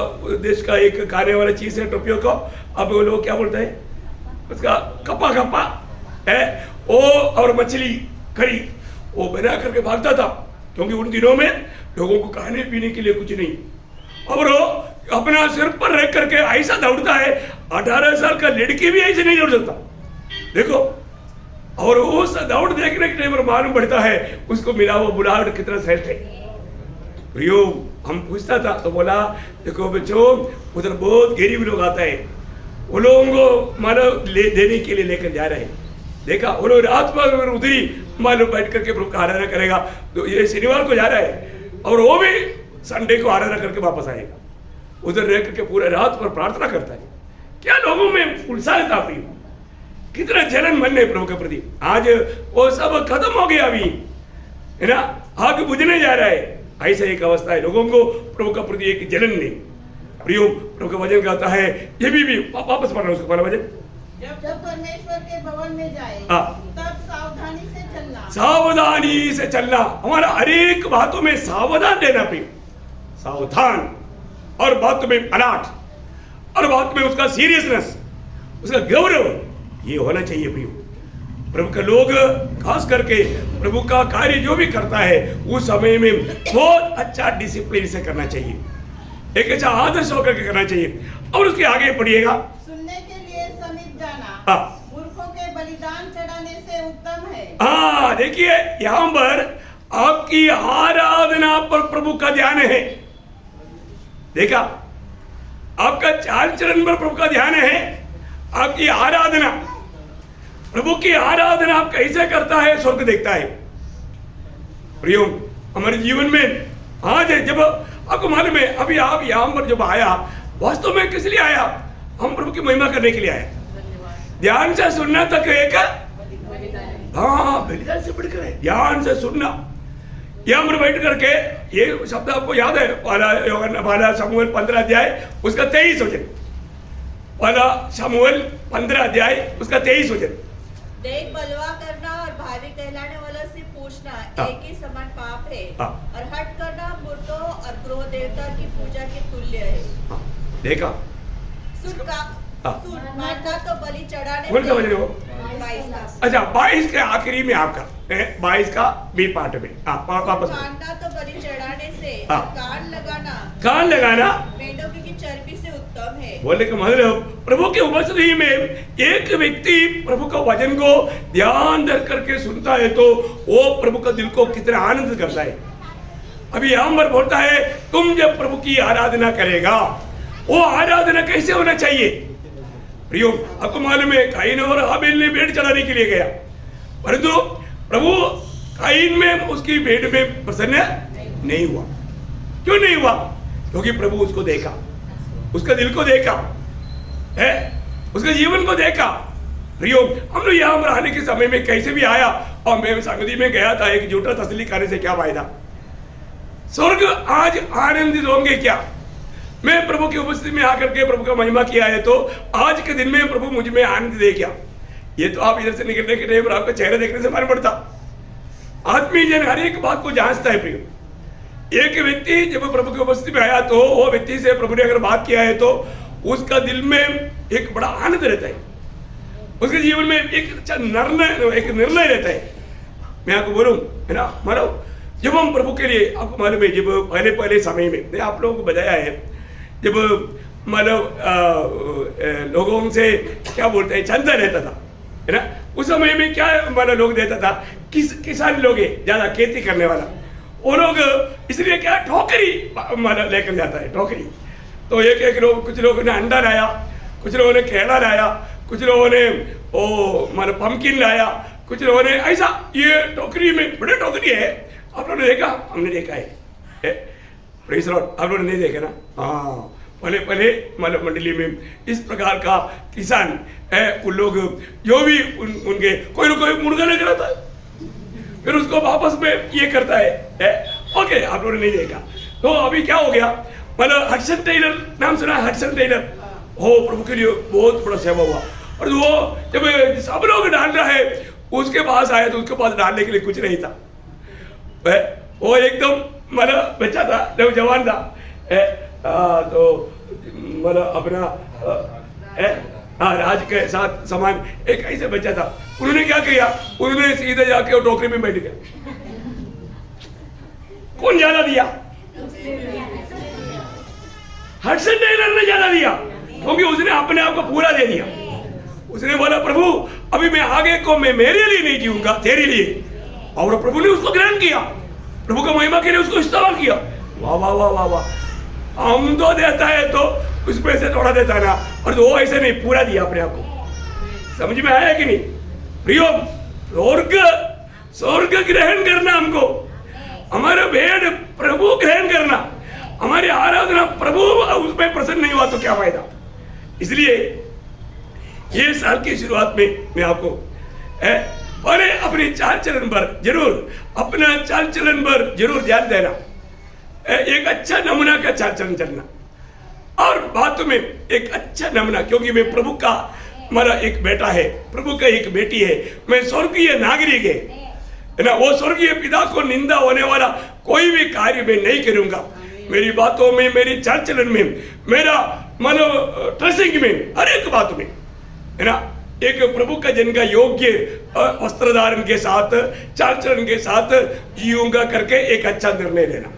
देश का एक खाने वाला चीज है टोपियों को, अब वो लोग क्या बोलते हैं उसका, कप्पा है वो, और मछली करी वो बना करके भागता था, क्योंकि उन दिनों में लोगों को खाने पीने के लिए कुछ नहीं। और वो अपना सिर पर रख करके ऐसा दौड़ता है, 18 साल का लड़की भी ऐसे नहीं दौड़ सकता। देखो, और उस दौड़ देखने के टाइम पर मालूम पड़ता है उसको मिला वो बुलाहट कितना श्रेष्ठ है। प्रियो, हम पूछता था तो बोला देखो बच्चों, उधर बहुत गरीब लोग आता है, वो लोगों को मानव देने के लिए लेकर जा रहे हैं। देखा, वो लोग रात पर उधरी मालूम बैठ करके प्रभु का आराधना करेगा। तो ये शनिवार को जा रहा है और वो भी संडे को आराधना करके वापस आएगा, उधर रह करके पूरे रात पर प्रार्थना करता है। क्या लोगों में उत्साह था प्रियो, कितना जलन मन है प्रभु के प्रति। आज वो सब खत्म हो गया अभी, है ना, आग बुझने जा रहा है। ऐसा एक अवस्था है, लोगों को प्रभु का प्रति एक जलन नहीं। प्रियो, प्रभु का वचन कहता है, ये भी वापस पढ़ना उसका पहला वचन, जब परमेश्वर के भवन में जाए तब सावधानी से चलना। सावधानी से चलना, हमारा हर एक बातों में सावधान रहना प्रियो, सावधान, और बातों में अलर्ट, और बात में उसका सीरियसनेस, उसका गौरव, ये होना चाहिए प्रियो। प्रभु के लोग खास करके प्रभु का कार्य जो भी करता है उस समय में बहुत अच्छा डिसिप्लिन से करना चाहिए, एक अच्छा आदर्श होकर के करना चाहिए। और उसके आगे पढ़िएगा, सुनने के लिए समीप जाना मूर्खों के बलिदान चढ़ाने से उत्तम है। हाँ देखिए, यहाँ पर आपकी आराधना पर प्रभु का ध्यान है। देखा, आपका चाल चलन पर प्रभु का ध्यान है। आपकी आराधना, प्रभु की आराधना आप कैसे करता है स्वर्ग देखता है। प्रियो, हमारे जीवन में आज जब आपको मालूम है, अभी आप यहाँ पर जब आया, वास्तव में किस लिए आया? हम प्रभु की महिमा करने के लिए आए। ध्यान से सुनना तक एक, हाँ बलिदान से बढ़कर है, ध्यान से सुनना। यहाँ पर बैठ करके ये शब्द आपको याद है, पहला शमूएल 15 अध्याय उसका 23 वचन, पहला शमूएल 15 अध्याय उसका 23 वचन। देख, बलवा करना और भारी कहलाने वाला से पूछना एक ही समान पाप है हाँ। और हट करना मूर्तों और गृह देवता की पूजा के तुल्य है। हाँ, देखा सुन का हाँ। सुन मारना तो बलि चढ़ाने कौन समझ रहे हो? 22 का अच्छा 22 के आखिरी में आपका 22 का बी पार्ट में वापस काटना तो बलि चढ़ाने से हाँ। कान लगाना कान लगाना मेंढों की चर्बी से उत्तम है। बोलने का मतलब प्रभु के उपस्थिति में एक व्यक्ति प्रभु का वचन को ध्यान धर करके सुनता है तो वो प्रभु का दिल को कितना आनंद करता है। अभी यहाँ पर बोलता है तुम जब प्रभु की आराधना करेगा, वो आराधना कैसे होना चाहिए? प्रियो, आपको मालूम है काइन और हाबिल ने भेंट चढ़ाने के लिए गया, परंतु प्रभु काइन में उसकी भेंट में प्रसन्न नहीं हुआ। क्यों नहीं हुआ? क्योंकि प्रभु उसको देखा, उसका दिल को देखा है, उसके जीवन को देखा। प्रियो, हम लोग यहाँ पर आने के समय में कैसे भी आया और मैं संगति में गया था, एक झूठा तसली करने से क्या फायदा? स्वर्ग आज आनंदित होंगे क्या? मैं प्रभु की उपस्थिति में आकर के प्रभु का महिमा किया है तो आज के दिन में प्रभु मुझ में आनंद दे क्या? ये तो आप इधर से निकलने के टाइम आपका चेहरा देखने से मालूम पड़ता। आत्मीय जन हर एक बात को जांचता है। प्रियो, एक व्यक्ति जब प्रभु की उपस्थिति में आया तो वो व्यक्ति से प्रभु ने अगर बात किया है तो उसका दिल में एक बड़ा आनंद रहता है, उसके जीवन में एक अच्छा निर्णय रहता है। मैं आपको बोलूं है ना, मानो जब हम प्रभु के लिए, आपको मालूम है जब पहले समय में मैं आप लोगों को बताया है, जब मतलब लोगों से क्या बोलते हैं चंदा रहता था है ना, उस समय में क्या मतलब लोग देता था, किसान लोग है ज्यादा खेती करने वाला, वो लोग इसलिए क्या ठोकरी मतलब लेकर जाता है, ठोकरी। तो एक लोग, कुछ लोगों ने अंडा लाया, कुछ लोगों ने केला लाया, कुछ लोगों ने वो मतलब पम्पकिन लाया, कुछ लोगों ने ऐसा, ये टोकरी में बड़े टोकरी है। आप लोगों ने देखा? हमने देखा है। प्रेज़ लॉर्ड, आप लोगों ने नहीं देखा ना? हाँ, पहले मतलब मंडली में इस प्रकार का किसान है, उन लोग जो भी उनके कोई ना कोई मुर्गा लेकर आता है, फिर उसको वापस में ये करता है। ओके, आप लोगों ने नहीं देखा। तो अभी क्या हो गया, मतलब हडसन टेलर नाम सुना है? हडसन टेलर हो प्रभु के लिए बहुत बड़ा सेवा हुआ, और वो जब सब लोग डाल रहा है उसके पास आया तो उसके पास डालने के लिए कुछ नहीं था। वो एकदम मतलब बच्चा था, नौजवान था, तो मतलब अपना राज के साथ समान एक ऐसे बच्चा था। उन्होंने क्या किया, उन्होंने सीधे जाके वो टोकरी में बैठ गया। कौन ज्यादा दिया? हडसन टेलर ने ज्यादा दिया, क्योंकि उसने अपने आप को पूरा दे दिया। उसने बोला प्रभु अभी मैं आगे को मैं मेरे लिए नहीं जीऊंगा, तेरे लिए। और प्रभु ने उसको ग्रहण किया, प्रभु का महिमा के लिए उसको इस्तेमाल किया। वाह वाह वाह वाह वाह। हम तो देता है तो उसमें से थोड़ा देता है ना, और वो ऐसे नहीं, पूरा दिया अपने आप को। समझ में आया कि नहीं? प्रियो, स्वर्ग ग्रहण करना, हमको हमारा भेड़ प्रभु ग्रहण करना, हमारी आराधना प्रभु उसमें प्रसन्न नहीं हुआ तो क्या फायदा? इसलिए ये साल की शुरुआत में मैं आपको पहले अपने चाल चलन पर जरूर, अपना चाल चलन पर जरूर ध्यान देना, एक अच्छा नमूना का चाल चलन चलना, और बातों में एक अच्छा नमूना, क्योंकि मैं प्रभु का मेरा एक बेटा है, प्रभु का एक बेटी है, मैं स्वर्गीय नागरिक है ना। वो स्वर्गीय पिता को निंदा होने वाला कोई भी कार्य मैं नहीं करूंगा। मेरी बातों में, मेरी चाल चलन में, मेरा मतलब ड्रेसिंग में, हर एक बात में है ना, एक प्रभु का जन का योग्य वस्त्र धारण के साथ, चाल चलन के साथ जीऊंगा करके एक अच्छा निर्णय लेना।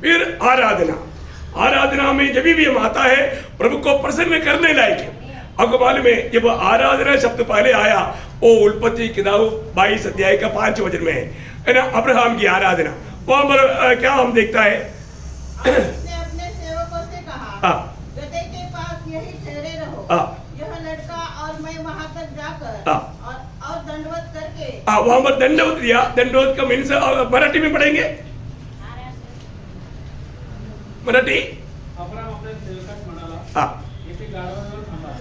फिर आराधना में जब भी हम आता है प्रभु को प्रसन्न करने लायक है। आपको मालूम है जब आराधना शब्द पहले आया वो उत्पत्ति किताब 22 अध्याय का 5 वचन में है ना, अब्राहम की आराधना। वहां पर क्या हम देखता है, उसने अपने सेवकों से कहा, गदहे के पास यही ठहरे रहो, यह लड़का और मैं वहां तक जाकर और दंडवत करके। वहां पर दंडवत दिया। दंडवत का मीन्स मराठी में पढ़ेंगे, मराठी। अब्राहम आपल्या सेवकास म्हणाला, येथे गाढवाजवळ थांबा,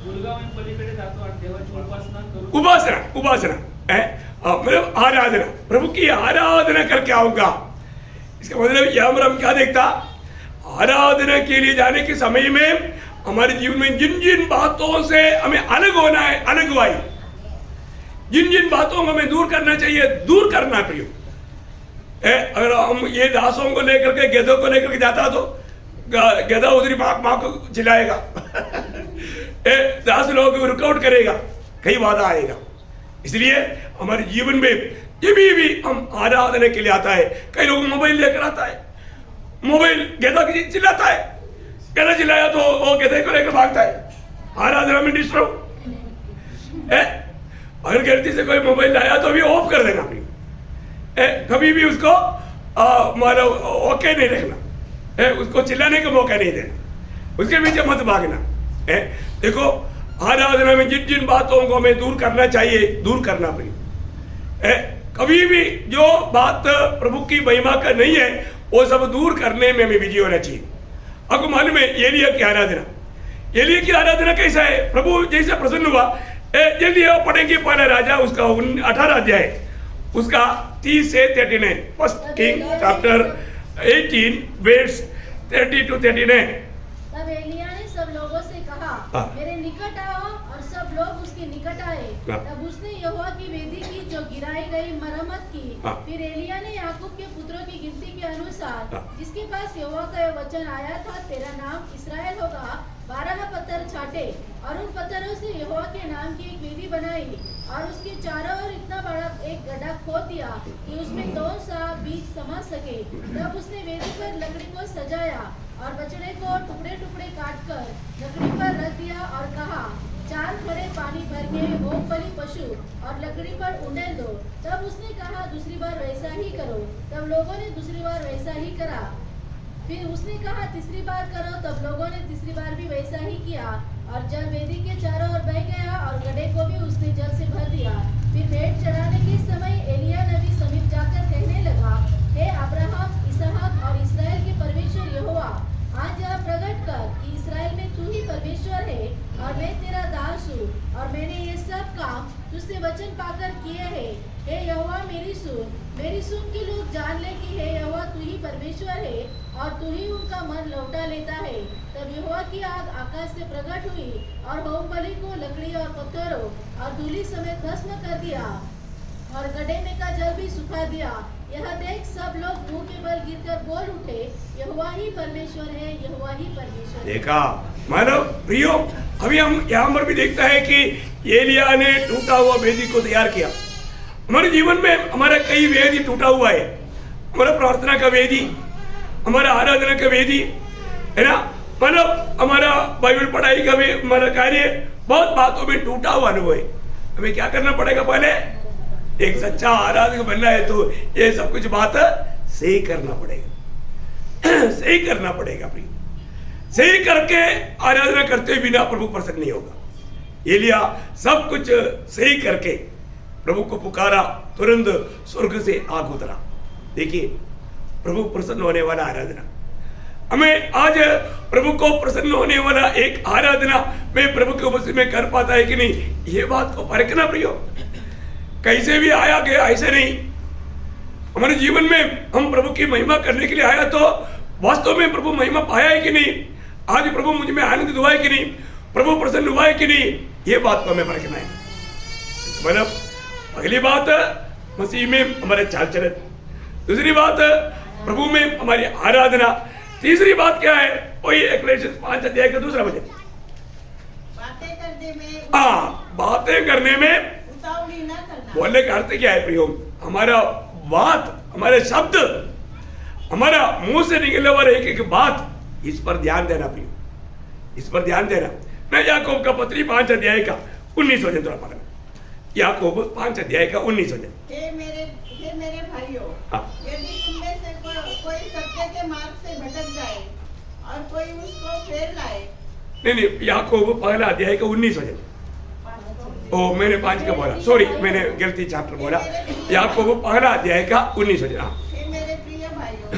मुलगा मी पलीकडे जातो आणि देवाची उपासना करू। उपासना है, मतलब आराधना, प्रभु की आराधना करके आऊंगा। इसका मतलब यहाँ पर हम क्या देखता, आराधना के लिए जाने के समय में हमारे जीवन में जिन जिन बातों से हमें अलग होना है, अलग हुआ, जिन जिन बातों को हमें दूर करना चाहिए, दूर करना। प्रियो अगर हम ये दासों को लेकर के गेदों को लेकर के जाता तो गेदा उधरी माँ को चिल्लाएगा दास लोग वर्कआउट करेगा, कई बाधा आएगा। इसलिए हमारे जीवन में ये भी हम आराधना के लिए आता है। कई लोग मोबाइल लेकर आता है, मोबाइल गेदा की चिल्लाता है, गेदा चिल्लाया तो वो गेदे को लेकर भागता है, आराधना में डिस्टर्ब। अगर गलती से कोई मोबाइल लाया तो अभी ऑफ कर देना, कभी भी उसको मानो ओके नहीं रखना, उसको चिल्लाने का मौका नहीं देना, उसके पीछे मत भागना। देखो आराधना में जिन जिन बातों को हमें दूर करना चाहिए दूर करना पड़ेगा। कभी भी जो बात प्रभु की महिमा का नहीं है वो सब दूर करने में हमें बिजी होना चाहिए। आपको मालूम है एलिया की आराधना कैसा है? प्रभु जैसे प्रसन्न हुआ, जल्दी पढ़ेंगे पहला राजा उसका 18 अध्याय उसका 30 से 39, first king chapter 18 verse 30 to 39। तब एलिया ने सब लोगों से कहा, मेरे निकट आओ, और सब लोग उसके निकट आए। तब उसने यहोवा की वेदी की जो गिराई गई मरम्मत की। फिर एलिया ने याकूब के पुत्रों की गिनती के अनुसार जिसके पास यहोवा का वचन आया था, तेरा नाम इस्राएल होगा, 12 पत्थर छाटे और उन पत्थरों से यहोवा के नाम की एक वेदी बनाई और उसके चारों ओर इतना बड़ा एक गड्ढा खोद दिया कि उसमें 2 सा बीज समा सके। तब उसने वेदी पर लकड़ी को सजाया और बछड़े को टुकड़े टुकड़े काटकर लकड़ी पर रख दिया और कहा, 4 घड़े पानी भर के होम बलि पशु और लकड़ी पर उंडेल दो। तब उसने कहा, दूसरी बार वैसा ही करो। तब लोगों ने दूसरी बार वैसा ही करा। फिर उसने कहा, तीसरी बार करो। तब लोगों ने तीसरी बार भी वैसा ही किया और जल वेदी के चारों ओर बह गया और गड्ढे को भी उसने जल से भर दिया। फिर भेंट चढ़ाने के समय एलिया नबी समीप जाकर कहने लगा, हे अब्राहम, इसहाक और इस्राएल के परमेश्वर यहोवा, आज यह प्रकट कर कि इस्राएल में तू ही परमेश्वर है और मैं तेरा दास हूँ और मैंने ये सब काम तुझसे वचन पाकर किए हैं। हे यहोवा, मेरी सुन के लोग जान ले कि हे यहोवा तू ही परमेश्वर है और तू ही उनका मन लौटा लेता है। तब यहोवा की आग आकाश से प्रकट हुई और होम बलि को लकड़ी और पत्थरों और धूलि समेत भस्म कर दिया और गड्ढे में का जल भी सुखा दिया। यह देख सब लोग मुंह के बल गिरकर बोल उठे, यहोवा ही परमेश्वर है, यहोवा ही परमेश्वर है। देखा मानव प्रियो, अभी हम यहाँ पर भी देखता है कि एलिया ने टूटा हुआ वेदी को तैयार किया। हमारे जीवन में हमारा कई वेदी टूटा हुआ है, हमारा प्रार्थना का वेदी, हमारा आराधना का वेदी है ना, मतलब हमारा बाइबल पढ़ाई का भी हमारा कार्य बहुत बातों में टूटा हुआ अनुभव है। हमें क्या करना पड़ेगा? पहले एक सच्चा आराधक बनना है तो ये सब कुछ बात सही करना पड़ेगा सही करना पड़ेगा प्रिय, सही करके आराधना करते बिना प्रभु प्रसन्न नहीं होगा। एलिया सब कुछ सही करके प्रभु को पुकारा, तुरंत स्वर्ग से आग उतरा। देखिए प्रभु प्रसन्न होने वाला आराधना, हमें आज प्रभु को प्रसन्न होने वाला एक आराधना में प्रभु के उपस्थिति में कर पाता है कि नहीं, ये बात को परखना प्रियो। कैसे भी आया गया ऐसे नहीं, हमारे जीवन में हम प्रभु की महिमा करने के लिए आया तो वास्तव में प्रभु महिमा पाया है कि नहीं, आज प्रभु मुझ में आनंदित हुआ है कि नहीं, प्रभु प्रसन्न हुआ है कि नहीं, ये बात को हमें परखना है। मतलब पहली बात मसीह में हमारे चाल चलन, दूसरी बात प्रभु में हमारी आराधना, तीसरी बात क्या है? वही इक्लेसियास 5 अध्याय का दूसरा वचन, बातें करने में बोलने का अर्थ क्या है प्रियो? हमारा बात, हमारे शब्द, हमारा मुंह से निकलने वाले एक एक बात, इस पर ध्यान देना प्रियो, इस पर ध्यान देना। मैं याकूब का पत्री 5 अध्याय का 19 वचन थोड़ा पढ़ना, याकूब 5 अध्याय का 19 वचन। हे मेरे भाइयों, यदि तुम में से कोई सत्य के मार्ग से भटक जाए और कोई उसको फेर लाए। नहीं, याकूब पहला अध्याय का 19 वचन। ओ मैंने 5 का बोला, सॉरी मैंने गलती चैप्टर बोला। याकूब पहला अध्याय का 19 वचन। हे मेरे प्रिय भाइयों,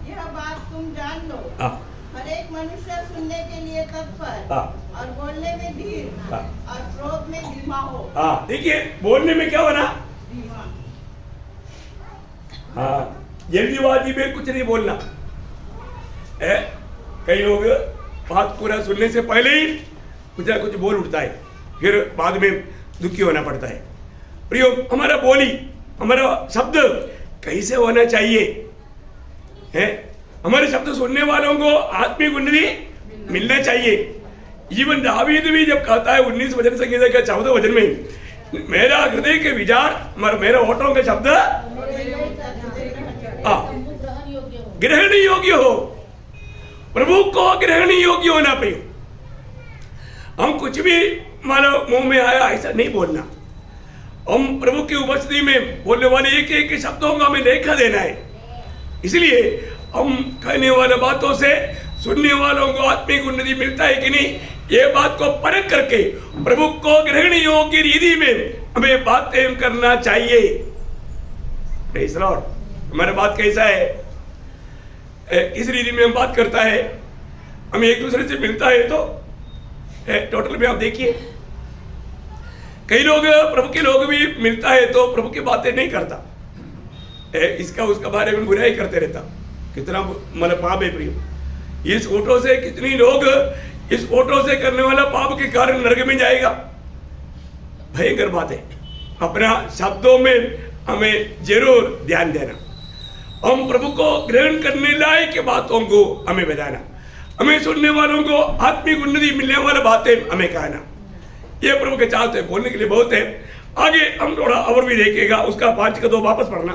यह बात तुम जान लो, हर एक मनुष्य सुनने के लिए तत्पर और बोलने में धीर और क्रोध में धीमा हो। देखिए बोलने में क्या होना, जल्दीबाजी में कुछ नहीं बोलना। कई लोग बात पूरा सुनने से पहले ही कुछ ना कुछ बोल उठता है, फिर बाद में दुखी होना पड़ता है। प्रियो, हमारा बोली, हमारा शब्द कैसे होना चाहिए है? हमारे शब्द सुनने वालों को आत्मिक उन्नति मिलना चाहिए। इवन दावीद भी जब कहता है 19 वचन संगीता के 14 वचन में, मेरा हृदय के विचार मेरे होठों के शब्द ग्रहण योग्य हो। प्रभु को ग्रहण योग्य होना चाहिए। हम कुछ भी मानो मुंह में आया ऐसा नहीं बोलना। हम प्रभु की उपस्थिति में बोलने वाले एक एक शब्दों का हमें लेखा देना है। इसलिए हम कहने वाले बातों से सुनने वालों को आत्मिक उन्नति मिलता है कि नहीं, ये बात को परख करके प्रभु को ग्रहण योग्य रीति में हमें बातें करना चाहिए। Praise the Lord. हमारा बात कैसा है, इस रीति में हम बात करता है, हमें एक दूसरे से मिलता है तो टोटल में आप देखिए, कई लोग प्रभु के लोग भी मिलता है तो प्रभु की बातें नहीं करता, इसका उसका बारे में बुराई करते रहता। कितना मतलब पाप है प्रियो। इस फोटो से कितनी लोग इस फोटो से करने वाला पाप के कारण नरक में जाएगा। भयंकर बात है। अपना शब्दों में हमें जरूर ध्यान देना। हम प्रभु को ग्रहण करने लायक बातों को हमें बताना, हमें सुनने वालों को आत्मिक उन्नति मिलने वाली बातें हमें कहना। ये प्रभु के चाहते हैं, बोलने के लिए बहुत है। आगे हम थोड़ा और भी देखेगा, उसका 5 का 2 वापस पढ़ना।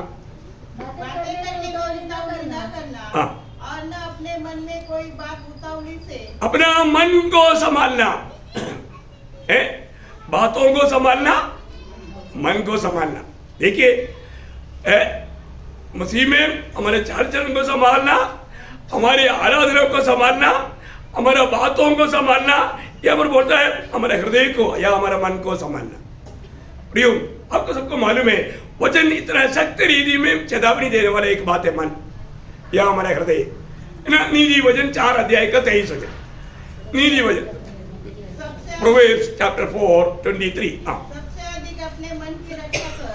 बातें करने को निंदा करना, हाँ। और न अपने मन में कोई बात उतावली से, अपना मन को संभालना है, बातों को संभालना, मन को संभालना। देखिए मसीह में हमारे चार चरण को संभालना, हमारी आराधना को संभालना, हमारा बातों को संभालना, या पर बोलता है हमारे हृदय को या हमारा मन को संभालना। प्रियो, आपको सबको मालूम है वचन इतना सख्त रीति में चेतावनी देने वाला एक बात है मन या हमारा हृदय ना। नीति वचन 4 अध्याय का 23 वचन, नीति वचन प्रोवेर्ब्स चैप्टर 4:23। सबसे अधिक अपने मन की रक्षा कर,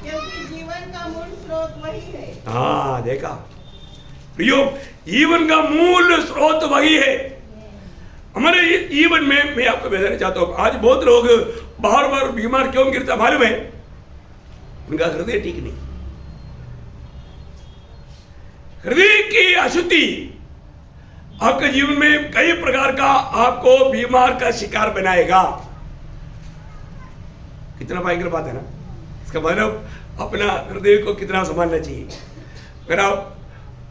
क्योंकि जीवन का मूल स्रोत वही है। हाँ, देखा प्रियो, जीवन का मूल स्रोत वही है। हमारे जीवन में मैं आपको बताना चाहता हूँ, आज बहुत लोग बार बार बीमार क्यों गिरता मालूम है? उनका हृदय ठीक नहीं। हृदय की अशुद्धि आपके जीवन में कई प्रकार का आपको बीमार का शिकार बनाएगा। कितना भयंकर बात है ना। इसका मतलब अपना हृदय को कितना संभालना चाहिए। अगर आप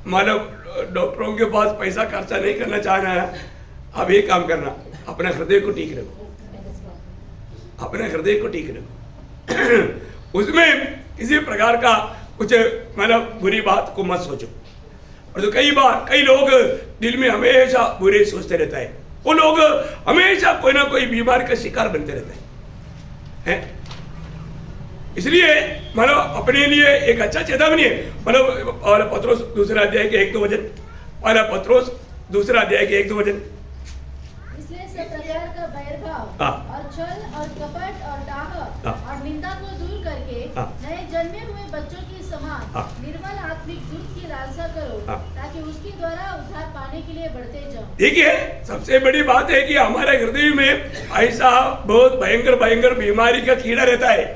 मानव डॉक्टरों के पास पैसा खर्चा नहीं करना चाहना है, आप एक काम करना, अपना हृदय को ठीक रखो, अपने हृदय को ठीक रखो। उसमें किसी प्रकार का कुछ मतलब बुरी बात को मत सोचो। और तो कई बार कई लोग दिल में हमेशा बुरे सोचते रहता है, वो लोग हमेशा कोई ना कोई बीमारी का शिकार बनते रहते हैं। इसलिए मतलब अपने लिए एक अच्छा चेतावनी है। मतलब और पत्रोस दूसरा अध्याय के 1-2 वचन, और पत्रोस दूसरा अध्याय के 1-2 वचन। इसलिए सब प्रकार का बैरभाव और छल और कपट और डाह और निंदा को दूर करके नए जन्मे हुए बच्चों की समान निर्मल आत्मिक दूध की लालसा करो, ताकि उसके द्वारा उद्धार पाने के लिए बढ़ते जाओ। देखिए, सबसे बड़ी बात है कि हमारे हृदय में ऐसा बहुत भयंकर भयंकर बीमारी का कीड़ा रहता है।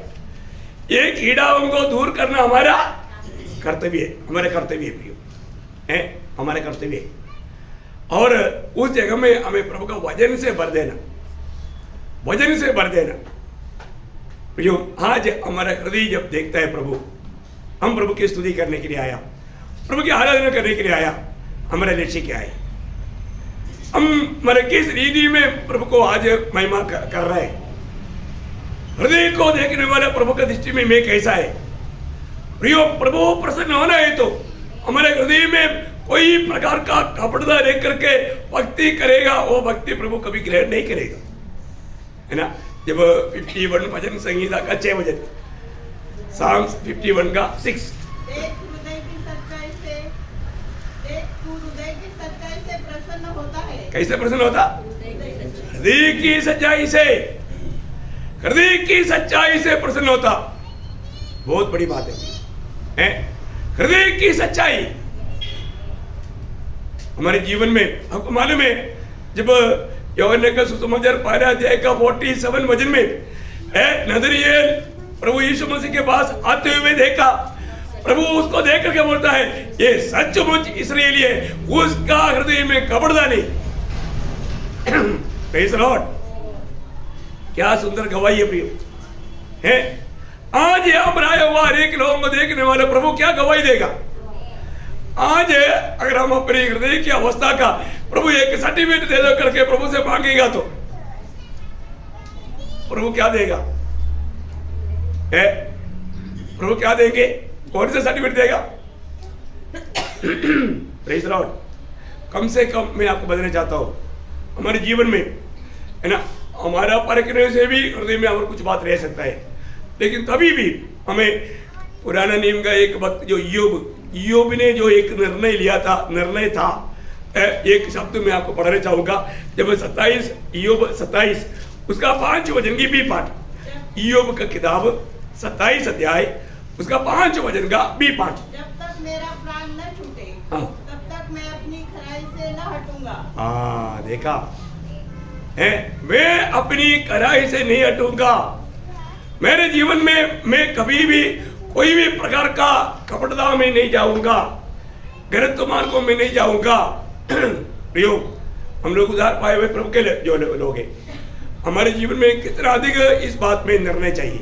ये कीड़ाओं को दूर करना हमारा कर्तव्य है, हमारे कर्तव्य है, हमारे कर्तव्य है। और उस जगह में हमें प्रभु का वचन से भर देना, वचन से भर देना। जो आज हमारा हृदय जब देखता है प्रभु, हम प्रभु की स्तुति करने के लिए आया, प्रभु की आराधना करने के लिए आया, हमारा लक्ष्य क्या है? हम हमारे किस रीति में प्रभु को आज महिमा कर रहे हैं? हृदय को देखने वाले प्रभु का दृष्टि में मैं कैसा है? प्रियो, प्रभु प्रसन्न होना है तो हमारे हृदय में कोई प्रकार का कपड़ा देख करके भक्ति करेगा, वो भक्ति प्रभु कभी ग्रहण नहीं करेगा, है ना। जब 51 भजन संगीता का 6 वचन, Psalms 51 का 6। देख तू हृदय की सच्चाई से प्रसन्न होता है। कैसे प्रसन्न होता? हृदय की सच्चाई से, हृदय की सच्चाई से प्रसन्न होता। बहुत बड़ी बात है, हृदय की सच्चाई हमारे जीवन में। आपको मालूम है, जब यूहन्ना का सुसमाचार 12 अध्याय का 47 वचन में नजरियल प्रभु यीशु मसीह के पास आते हुए देखा, प्रभु उसको देख करके बोलता है ये सचमुच इस्राएली है, उसका हृदय में कपड़दा नहीं। Praise the Lord. क्या सुंदर गवाही है प्रियो है। आज हम आया हुआ हर एक लोगों को देखने वाले प्रभु क्या गवाही देगा। आज अगर हम अपने हृदय की अवस्था का प्रभु एक सर्टिफिकेट दे दो करके प्रभु से मांगेगा तो प्रभु क्या देगा है? प्रभु क्या देंगे? कौन सा सर्टिफिकेट देगा? Praise the Lord. कम से कम मैं आपको बताना चाहता हूं हमारे जीवन में है ना, हमारा परखने से भी हृदय में हमारा कुछ बात रह सकता है, लेकिन तभी भी हमें पुराना नियम का एक वक्त जो ईयोब ने जो एक निर्णय था, एक शब्द मैं आपको पढ़ना चाहूंगा। जब 27 ईयोब 27 उसका 5 वचन की बी पाठ, ईयोब का किताब 27 अध्याय उसका 5 वचन का बी पाठ। जब तक मेरा प्राण न छूटे तब तक मैं अपनी खराई से न हटूंगा। हाँ देखा है, मैं अपनी खराई से नहीं हटूंगा। मेरे जीवन में मैं कभी भी कोई भी प्रकार का कपटता में नहीं जाऊंगा, गलत मार्गों में नहीं जाऊंगा। प्रियो, हम लोग उधार पाए हुए प्रभु के जो लोग हैं, हमारे जीवन में कितना अधिक इस बात में निर्णय चाहिए।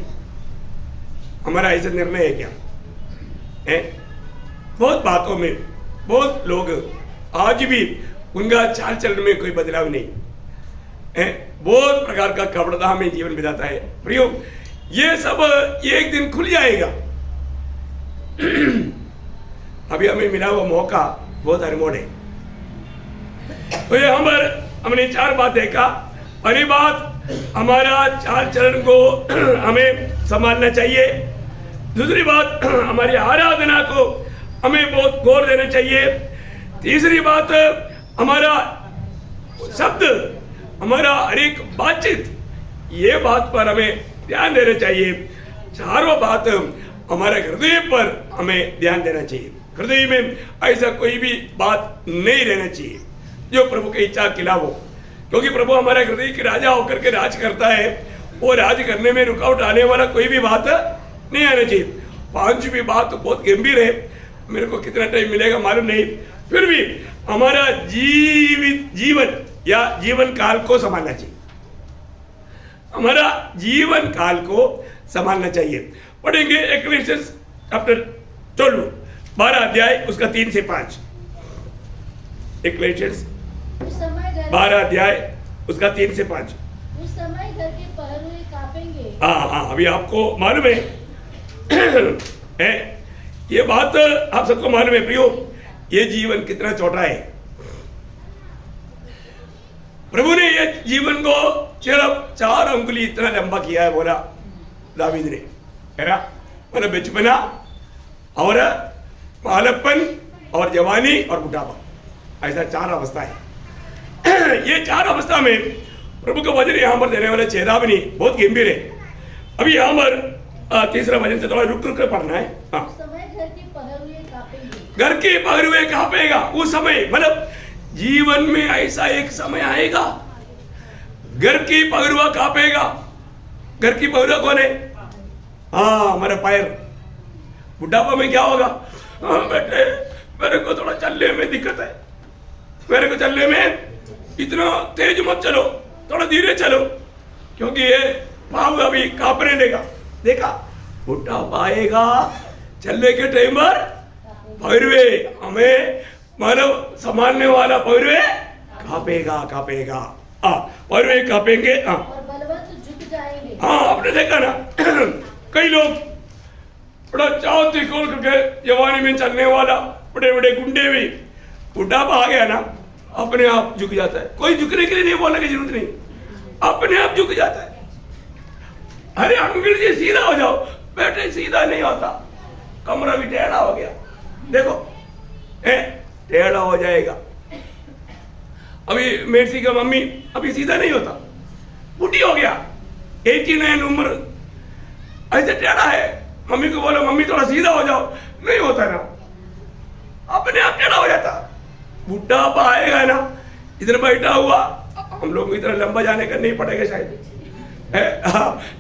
हमारा ऐसा निर्णय है क्या है? बहुत बातों में बहुत लोग आज भी उनका चाल चलन में कोई बदलाव नहीं है, बहुत प्रकार का कपटता में जीवन बिताता है। प्रियो, ये सब एक दिन खुल जाएगा। अभी हमें मिला हुआ मौका बहुत अनमोल है। तो ये हमने 4 बात देखा। पहली बात, हमारा चाल चलन को हमें संभालना चाहिए। दूसरी बात, हमारी आराधना को हमें बहुत गौर देना चाहिए। तीसरी बात, हमारा शब्द, हमारा हर एक बातचीत, ये बात पर हमें ध्यान देना चाहिए। चारों बात, हमारे हृदय पर हमें ध्यान देना चाहिए। हृदय में ऐसा कोई भी बात नहीं रहना चाहिए जो प्रभु की इच्छा के खिलाफ हो, क्योंकि प्रभु हमारे हृदय के राजा होकर के राज करता है। वो राज करने में रुकावट आने वाला कोई भी बात नहीं आना चाहिए। 5वीं बात तो बहुत गंभीर है, मेरे को कितना टाइम मिलेगा मालूम नहीं, फिर भी हमारा जीवन या जीवन काल को संभालना चाहिए। हमारा जीवन काल को संभालना चाहिए। पढ़ेंगे इक्लेसियास चैप्टर 12 अध्याय उसका 3 से 5। इक्लेसियास 12 अध्याय उसका 3 से 5। उस समय घर के पहरुए कांपेंगे। हाँ, अभी आपको मालूम है ये बात आप सबको मालूम है प्रियो, ये जीवन कितना छोटा है। प्रभु ने ये जीवन को सिर्फ 4 अंगुली इतना लंबा किया है, बोला दावीद ने, है ना। मतलब बचपना और बालकपन और जवानी और बुढ़ापा, ऐसा 4 अवस्था है। ये 4 अवस्था में प्रभु का वचन यहाँ पर देने वाला चेतावनी बहुत गंभीर है। अभी यहाँ पर 3रा वचन से थोड़ा रुक कर पढ़ना है। हाँ, घर के पहरुए कांपेंगे। घर के पहरुए कांपेगा। उस समय मतलब जीवन में ऐसा एक समय आएगा, घर की पहरुआ कांपेगा। घर की पहरुआ कौन है? हाँ, हमारा पैर। बुढ़ापा में क्या होगा? हाँ बेटे, मेरे को थोड़ा चलने में दिक्कत है, मेरे को चलने में इतना तेज मत चलो, थोड़ा धीरे चलो, क्योंकि ये पाँव अभी कांपने देगा। देखा, बुढ़ापा आएगा, चलने के टाइम पर पहरुए हमें मानव संभालने वाला पहरुए कांपेगा। पहरुए कांपेंगे। हाँ, और बलवंत झुक जाएंगे। हाँ, आपने देखा ना कई लोग बड़ा चाव खोल करके जवानी में चलने वाला बड़े बड़े गुंडे भी, बुढ़ापा आ गया ना अपने आप झुक जाता है। कोई झुकने के लिए नहीं बोलने की जरूरत नहीं, अपने आप झुक जाता है। अरे अंकल जी सीधा हो जाओ, बेटे सीधा नहीं होता, कमरा भी टेढ़ा हो गया, देखो टेढ़ा हो जाएगा। अभी मेर्सी का मम्मी अभी सीधा नहीं होता, बूढ़ी हो गया, 89 उम्र, ऐसे टेढ़ा है। मम्मी को बोलो मम्मी थोड़ा सीधा हो जाओ, नहीं होता ना, अपने आप टेढ़ा हो जाता। बुढ़ापा आएगा ना, इधर बैठा हुआ, हम लोग को इतना लंबा जाने का नहीं पड़ेगा शायद,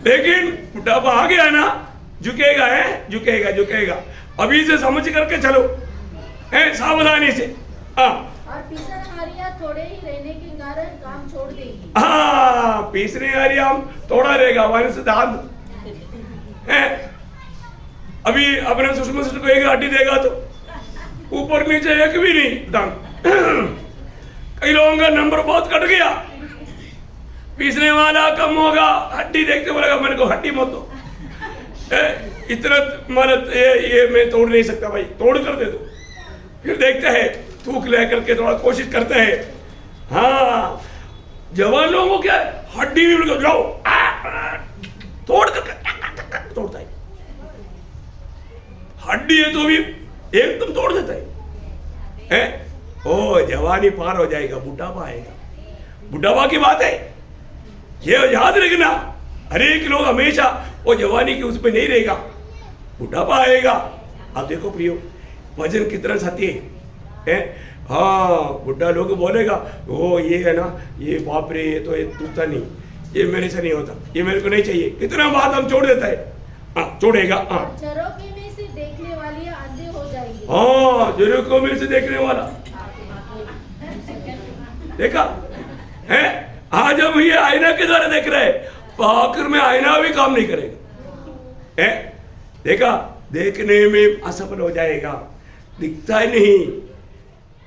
लेकिन बुढ़ापा आ गया ना, झुकेगा, झुकेगा। अभी से समझ करके चलो, सावधानी से। हाँ, और पीसनहारियां थोड़े ही रहने के कारण काम छोड़ देगी। हाँ, पीसने हारियां थोड़ा रहेगा, वन सिद्धांत है। अभी अपने सुषमा को एक हड्डी देगा तो ऊपर नीचे एक भी नहीं दान। कई लोगों का नंबर बहुत कट गया, पीसने वाला कम होगा, हड्डी देखते बोलेगा मेरे को हड्डी मत दो। इतना मतलब ये मैं तोड़ नहीं सकता भाई, तोड़ कर दे दो। फिर देखते हैं थूक लेकर के थोड़ा कोशिश करते हैं। हाँ, जवान लोगों को क्या है, हड्डी भी जाओ तोड़ कर तोड़ता है, हड्डी है तो भी एकदम तोड़ देता है। ओ जवानी पार हो जाएगा, बुढ़ापा आएगा। बुढ़ापा की बात है, ये याद रखना। हर एक लोग हमेशा वो जवानी की उसमें नहीं रहेगा, बुढ़ापा आएगा। आप देखो प्रियो, वजन कितना सत्य है। हाँ, बुढ़ा लोग बोलेगा वो ये है ना, ये बाप रे, ये तो ये टूटता नहीं, ये मेरे से नहीं होता, ये मेरे को नहीं चाहिए, कितना बात हम छोड़ देता है। हाँ, छोड़ेगा। हाँ, झरोखे में से देखने वाली अंधे हो जाएगी। हाँ, झरोखे में से देखने वाला देखा है। आज हम ये आईना के द्वारा देख रहे हैं, आखिर में आईना भी काम नहीं करेगा। है देखा, देखने में असफल हो जाएगा, दिखता ही नहीं।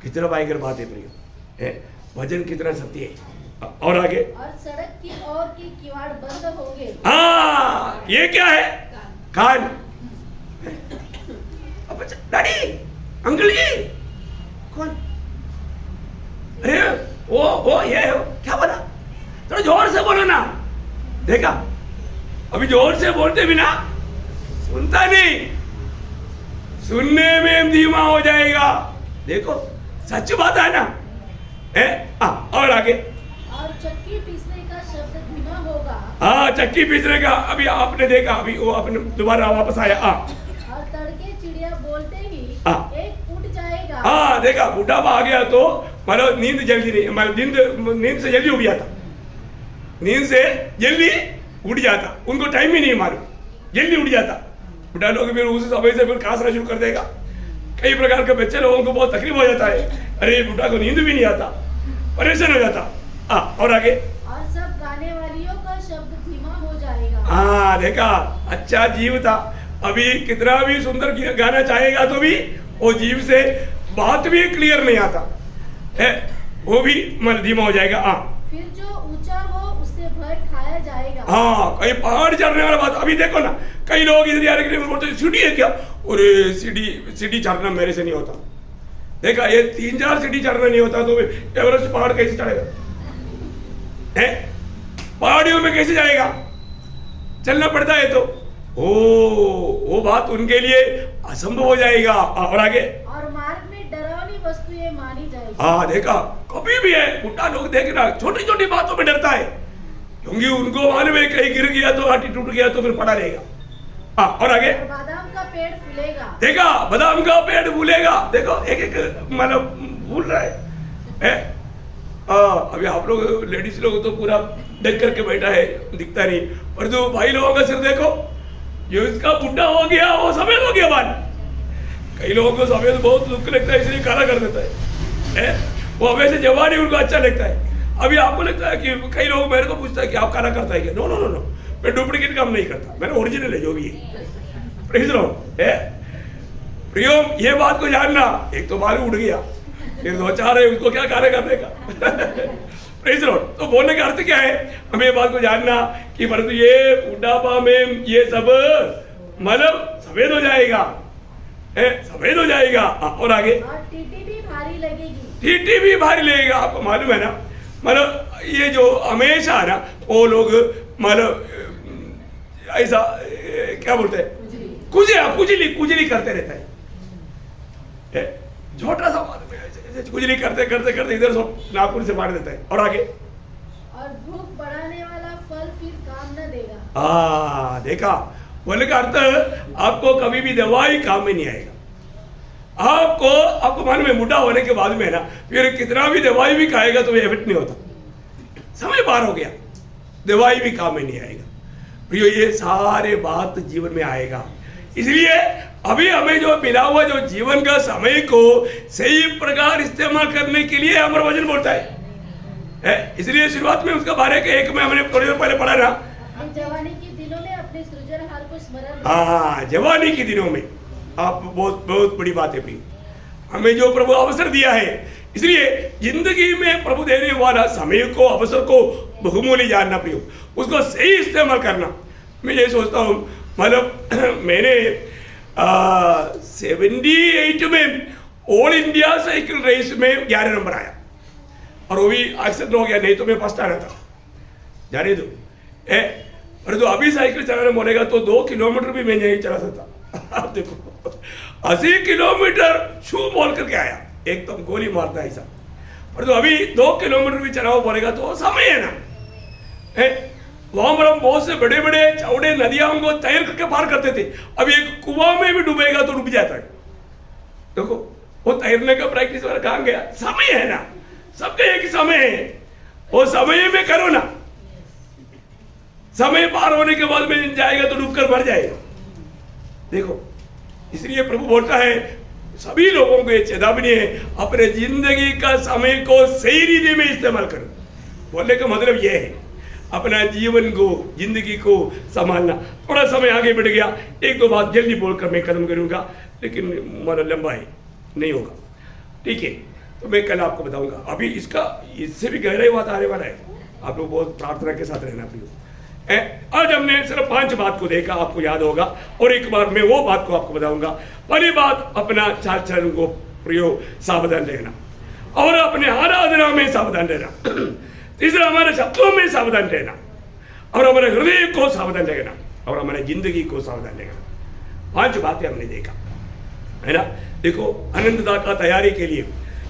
कितना भयंकर बात है प्रिय, वजन कितना सत्य है। और आगे, और सड़क की ओर के किवाड़ बंद होंगे। हाँ, ये क्या है, कान। डैडी, अंकल जी, कौन? अरे वो ये क्या बोला, थोड़ा जोर से बोलो ना। देखा, अभी जोर से बोलते भी ना सुनता नहीं, सुनने में धीमा हो जाएगा। देखो, सच बात है ना। और आगे, और चक्की पीसने का शब्द धीमा होगा। हाँ, चक्की पीसने का अभी आपने देखा, अभी वो अपने दोबारा वापस आया। और तड़के चिड़िया बोलते ही एक उठ जाएगा। हाँ, देखा, बुढ़ापा आ गया तो मतलब नींद जल्दी नहीं, मतलब नींद से जल्दी उठ जाता, नींद से जल्दी उठ जाता, उनको टाइम ही नहीं मालूम, जल्दी उठ जाता। बुढ़ा लोग फिर उस समय से फिर खांसना शुरू कर देगा। कई प्रकार के बच्चे लोगों को बहुत तकलीफ हो जाता है। अरे बुढ़ा को नींद भी नहीं आता, परेशान हो जाता। और आगे, और सब गाने वालियों का शब्द धीमा हो जाएगा। हाँ, देखा, अच्छा जीव था, अभी कितना भी सुंदर गाना चाहेगा तो भी वो जीव से बात भी क्लियर नहीं आता है, वो भी मन धीमा हो जाएगा। फिर जो ऊंचा हो उससे भय खाया जाएगा। हाँ, कहीं पहाड़ चढ़ने वाला बात। अभी देखो ना, कई लोग इधर यार बोलते सीढ़ी है क्या, अरे सीढ़ी चढ़ना मेरे से नहीं होता। देखा, ये 3-4 सीढ़ी चढ़ना नहीं होता तो एवरेस्ट पहाड़ कैसे चढ़ेगा, है पहाड़ियों में कैसे जाएगा, चलना पड़ता है। तो वो बात उनके लिए असंभव हो जाएगा। और आगे, और मार्ग में डरावनी वस्तुएं मानी जाएगी। हाँ, देखा, कभी भी है बुढ़ा लोग देखना छोटी छोटी बातों में डरता है, क्योंकि उनको मालूम है कहीं गिर गया तो हाथी टूट गया तो फिर पड़ा रहेगा। और आगे, और बादाम का पेड़ फूलेगा। देखा, बादाम का पेड़ फूलेगा। देखो, एक मतलब फूल रहा है। अभी आप लोग लेडीज लोग तो पूरा देख करके बैठा है, दिखता नहीं, और जो भाई लोगों का सिर देखो, जो इसका बुढ़ा हो गया वो सफेद हो गया बाल। कई लोगों को सफेद बहुत दुख लगता है, इसलिए काला कर देता है। वो हमेशा जवानी उनको अच्छा लगता है। अभी आपको लगता है कि कई लोग मेरे को पूछता है कि आप काला करता है क्या? नो नो नो नो, मैं डुप्लीकेट काम नहीं करता, मेरा ओरिजिनल है जो भी है। Praise Lord. प्रियो, ये बात को जानना, एक तो बाल उड़ गया, फिर 2-4 है, उसको क्या कार्य करने का। Praise Lord. तो बोलने का अर्थ क्या है, हमें ये बात को जानना कि परंतु ये बुढ़ापा में ये सब मतलब सफेद हो जाएगा, सफेद हो जाएगा। और आगे, और टीटी भी भारी लगेगी। टीटी भी भारी लगेगा। आपको मालूम है ना, मतलब ये जो हमेशा है ना, वो लोग मतलब ऐसा क्या बोलते हैं, कुजली करते रहता है। छोटा सा कुजली करते करते करते इधर नाखून से मार देता है। और आगे, और भूख बढ़ाने वाला फल फिर काम न देगा। देखा, बोलने का अर्थ आपको कभी भी दवाई काम में नहीं आएगा। आपको मालूम है, बुढ़ा होने के बाद में ना फिर कितना भी दवाई भी खाएगा तो इफेक्ट नहीं होता, समय पार हो गया, दवाई भी काम में नहीं आएगा। प्रियो, ये सारे बात जीवन में आएगा, इसलिए अभी हमें जो मिला हुआ जो जीवन का समय को सही प्रकार इस्तेमाल करने के लिए अमर वचन बोलता है। इसलिए शुरुआत में उसका 12:1 में हमने थोड़ी देर पहले पढ़ा ना, हम जवानी के दिनों में अपने सृजनहार को स्मरण हाँ, जवानी के दिनों में आप बहुत बहुत बड़ी बात है प्रिय, हमें जो प्रभु अवसर दिया है, इसलिए जिंदगी में प्रभु देने वाला समय को अवसर को बहुमूल्य जानना प्रिय, उसको सही इस्तेमाल करना। मैं ये सोचता हूँ, मतलब मैंने 78 में ऑल इंडिया साइकिल रेस में 11 नंबर आया और वो भी एक्सीडेंट हो गया, नहीं तो मैं फर्स्ट आना था, जाने दो। और तो अभी साइकिल चलाना बोलेगा तो 2 किलोमीटर भी मैं नहीं चला सकता। आप देखो 80 किलोमीटर शू बोल करके आया, एकदम गोली मारता है ऐसा। और तो अभी 2 किलोमीटर भी चलाओ बोलेगा तो समय है ना। वहां पर हम बहुत से बड़े बड़े चौड़े नदियां हमको तैर करके पार करते थे, अब एक कुआं में भी डूबेगा तो डूब जाता है। देखो वो तैरने का प्रैक्टिस वाला कहाँ गया, समय है ना, सबका एक समय है, वो समय में करो ना। समय पार होने के बाद में जाएगा तो डूब कर मर जाएगा। देखो इसलिए प्रभु बोलता है सभी लोगों को ये चेतावनी है, अपने जिंदगी का समय को सही रीति में इस्तेमाल करो। बोलने का मतलब ये है अपना जीवन को, जिंदगी को संभालना। थोड़ा समय आगे बढ़ गया, 1-2 बात जल्दी बोलकर मैं खत्म करूंगा, लेकिन मतलब लंबा है, नहीं होगा, ठीक है। तो मैं कल आपको बताऊंगा, अभी इसका इससे भी गहराई बात आने वाला है। आप लोग बहुत प्रार्थना के साथ रहना प्रियो। आज हमने सिर्फ 5 बात को देखा, आपको याद होगा, और एक बार मैं वो बात को आपको बताऊंगा। पहली बात, अपना चाल चलन को प्रियो सावधान रहना, और अपने आराधना में सावधान रहना। तीसरा, हमारे शब्दों में सावधान रहना, और हमारे हृदय को सावधान रहना, और हमारे जिंदगी को सावधान रहना। 5 बातें हमने देखा है ना। देखो अनंतता का तैयारी के लिए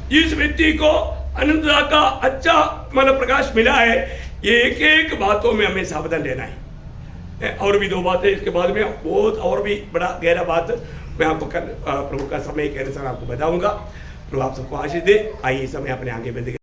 जिस व्यक्ति को अनंतता का अच्छा मतलब प्रकाश मिला है, ये एक बातों में हमें सावधान रहना है। और भी 2 बातें इसके बाद में बहुत और भी बड़ा गहरा बात मैं आपको कल प्रभु का समय के अनुसार आपको बताऊंगा। प्रभु आप सबको आशीष दे। आइए समय अपने आगे बढ़